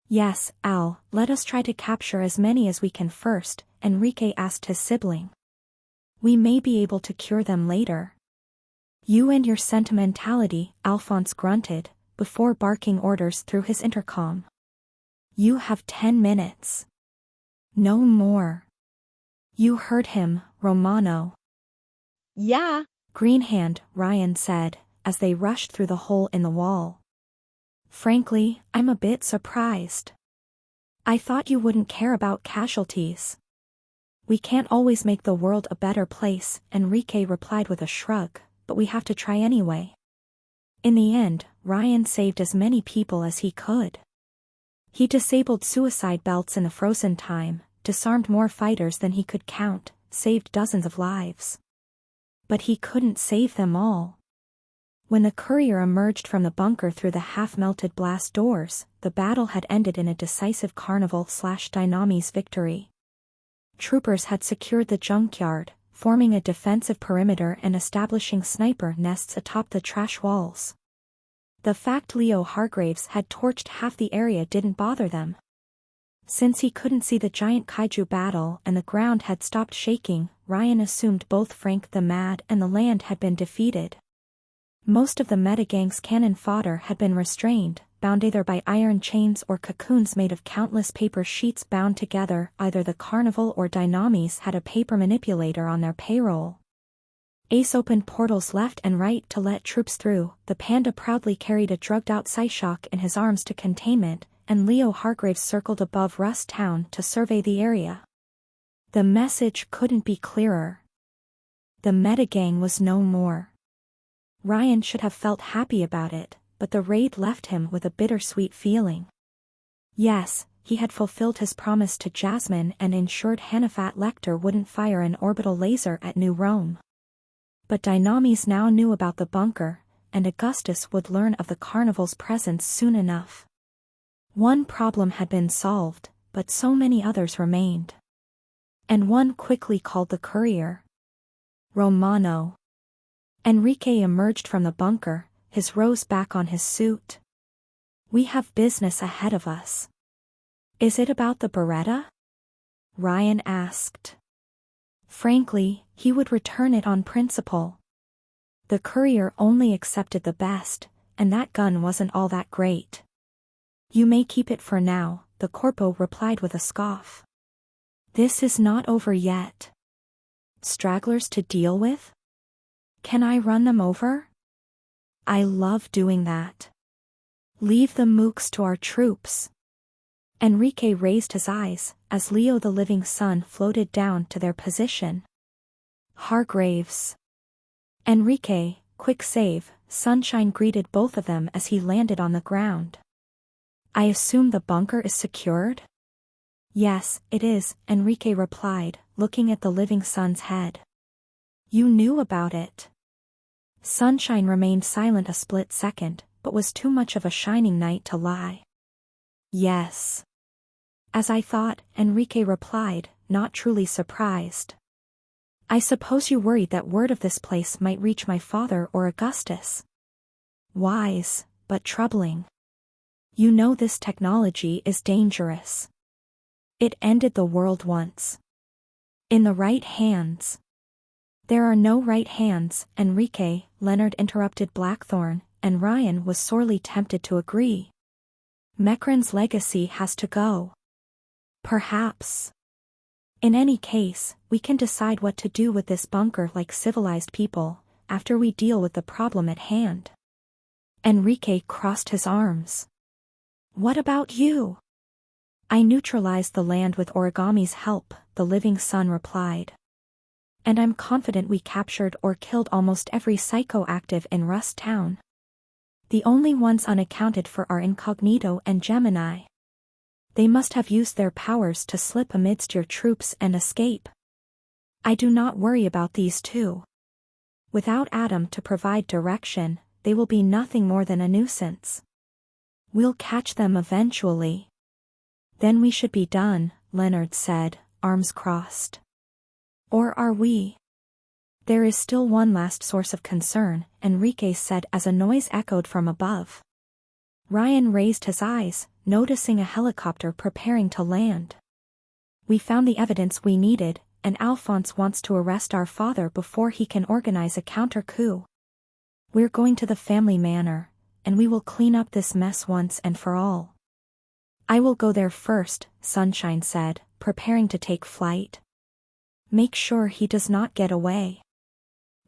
Yes, Al, let us try to capture as many as we can first, Enrique asked his sibling. We may be able to cure them later. You and your sentimentality, Alphonse grunted, before barking orders through his intercom. You have 10 minutes. No more. You heard him, Romano.
Yeah.
Greenhand, Ryan said, as they rushed through the hole in the wall. Frankly, I'm a bit surprised. I thought you wouldn't care about casualties. We can't always make the world a better place, Enrique replied with a shrug, but we have to try anyway. In the end, Ryan saved as many people as he could. He disabled suicide belts in the frozen time, disarmed more fighters than he could count, saved dozens of lives. But he couldn't save them all. When the courier emerged from the bunker through the half-melted blast doors, the battle had ended in a decisive Carnival/Dynamis victory. Troopers had secured the junkyard, forming a defensive perimeter and establishing sniper nests atop the trash walls. The fact Leo Hargraves had torched half the area didn't bother them. Since he couldn't see the giant kaiju battle and the ground had stopped shaking, Ryan assumed both Frank the Mad and the land had been defeated. Most of the metagang's cannon fodder had been restrained, bound either by iron chains or cocoons made of countless paper sheets bound together. Either the Carnival or Dynamis had a paper manipulator on their payroll. Ace opened portals left and right to let troops through. The panda proudly carried a drugged-out Psyshock in his arms to containment, and Leo Hargraves circled above Rust Town to survey the area. The message couldn't be clearer. The metagang was no more. Ryan should have felt happy about it, but the raid left him with a bittersweet feeling. Yes, he had fulfilled his promise to Jasmine and ensured Hannafat Lecter wouldn't fire an orbital laser at New Rome. But Dynamis now knew about the bunker, and Augustus would learn of the Carnival's presence soon enough. One problem had been solved, but so many others remained. And one quickly called the courier. Romano. Enrique emerged from the bunker, his rose back on his suit. We have business ahead of us. Is it about the Beretta? Ryan asked. Frankly, he would return it on principle. The courier only accepted the best, and that gun wasn't all that great. You may keep it for now, the corpo replied with a scoff. This is not over yet. Stragglers to deal with? Can I run them over? I love doing that. Leave the mooks to our troops. Enrique raised his eyes, as Leo the Living Sun floated down to their position. Hargraves. Enrique, quick save, Sunshine greeted both of them as he landed on the ground. I assume the bunker is secured? Yes, it is, Enrique replied, looking at the Living Sun's head. You knew about it. Sunshine remained silent a split second, but was too much of a shining knight to lie. Yes. As I thought, Enrique replied, not truly surprised. I suppose you worried that word of this place might reach my father or Augustus. Wise, but troubling. You know this technology is dangerous. It ended the world once. In the right hands. There are no right hands, Enrique, Leonard interrupted Blackthorn, and Ryan was sorely tempted to agree. Mekran's legacy has to go. Perhaps. In any case, we can decide what to do with this bunker like civilized people, after we deal with the problem at hand. Enrique crossed his arms. What about you? I neutralized the land with Origami's help, the Living Sun replied. And I'm confident we captured or killed almost every psychoactive in Rust Town. The only ones unaccounted for are Incognito and Gemini. They must have used their powers to slip amidst your troops and escape. I do not worry about these two. Without Adam to provide direction, they will be nothing more than a nuisance. We'll catch them eventually. Then we should be done, Leonard said, arms crossed. Or are we? There is still one last source of concern, Enrique said as a noise echoed from above. Ryan raised his eyes, noticing a helicopter preparing to land. We found the evidence we needed, and Alphonse wants to arrest our father before he can organize a counter-coup. We're going to the family manor, and we will clean up this mess once and for all. I will go there first, Sunshine said, preparing to take flight. Make sure he does not get away.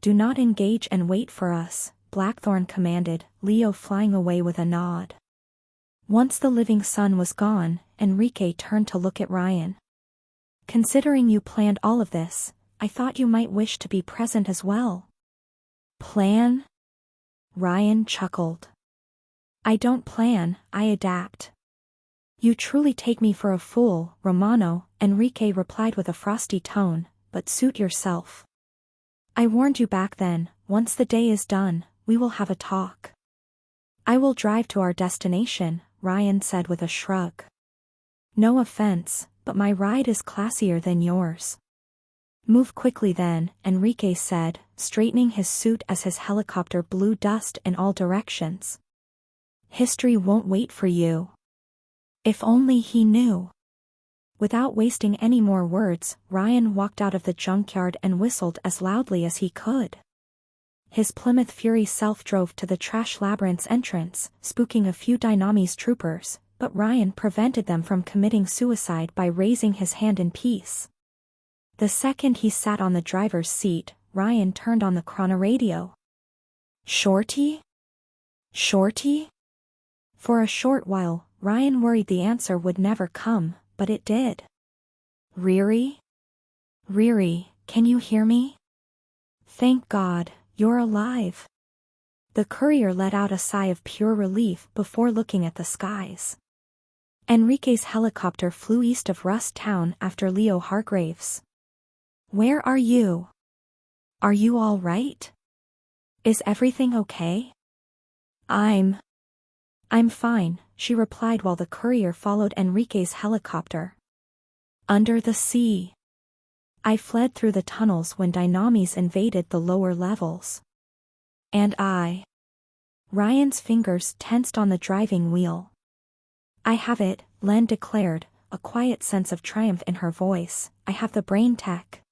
Do not engage and wait for us, Blackthorn commanded, Leo flying away with a nod. Once the living sun was gone, Enrique turned to look at Ryan. Considering you planned all of this, I thought you might wish to be present as well. Plan? Ryan chuckled. I don't plan, I adapt. You truly take me for a fool, Romano, Enrique replied with a frosty tone, but suit yourself. I warned you back then, once the day is done, we will have a talk. I will drive to our destination, Ryan said with a shrug. No offense, but my ride is classier than yours. Move quickly then, Enrique said, straightening his suit as his helicopter blew dust in all directions. History won't wait for you. If only he knew. Without wasting any more words, Ryan walked out of the junkyard and whistled as loudly as he could. His Plymouth Fury self drove to the Trash Labyrinth's entrance, spooking a few Dynami's troopers, but Ryan prevented them from committing suicide by raising his hand in peace. The second he sat on the driver's seat, Ryan turned on the chrono radio. Shorty? Shorty? For a short while, Ryan worried the answer would never come, but it did. Riri? Riri, can you hear me? Thank God, you're alive. The courier let out a sigh of pure relief before looking at the skies. Enrique's helicopter flew east of Rust Town after Leo Hargraves. Where are you? Are you all right? Is everything okay? I'm fine, she replied while the courier followed Enrique's helicopter. Under the sea. I fled through the tunnels when Dynamis invaded the lower levels. And I. Ryan's fingers tensed on the driving wheel. I have it, Len declared, a quiet sense of triumph in her voice. I have the brain tech.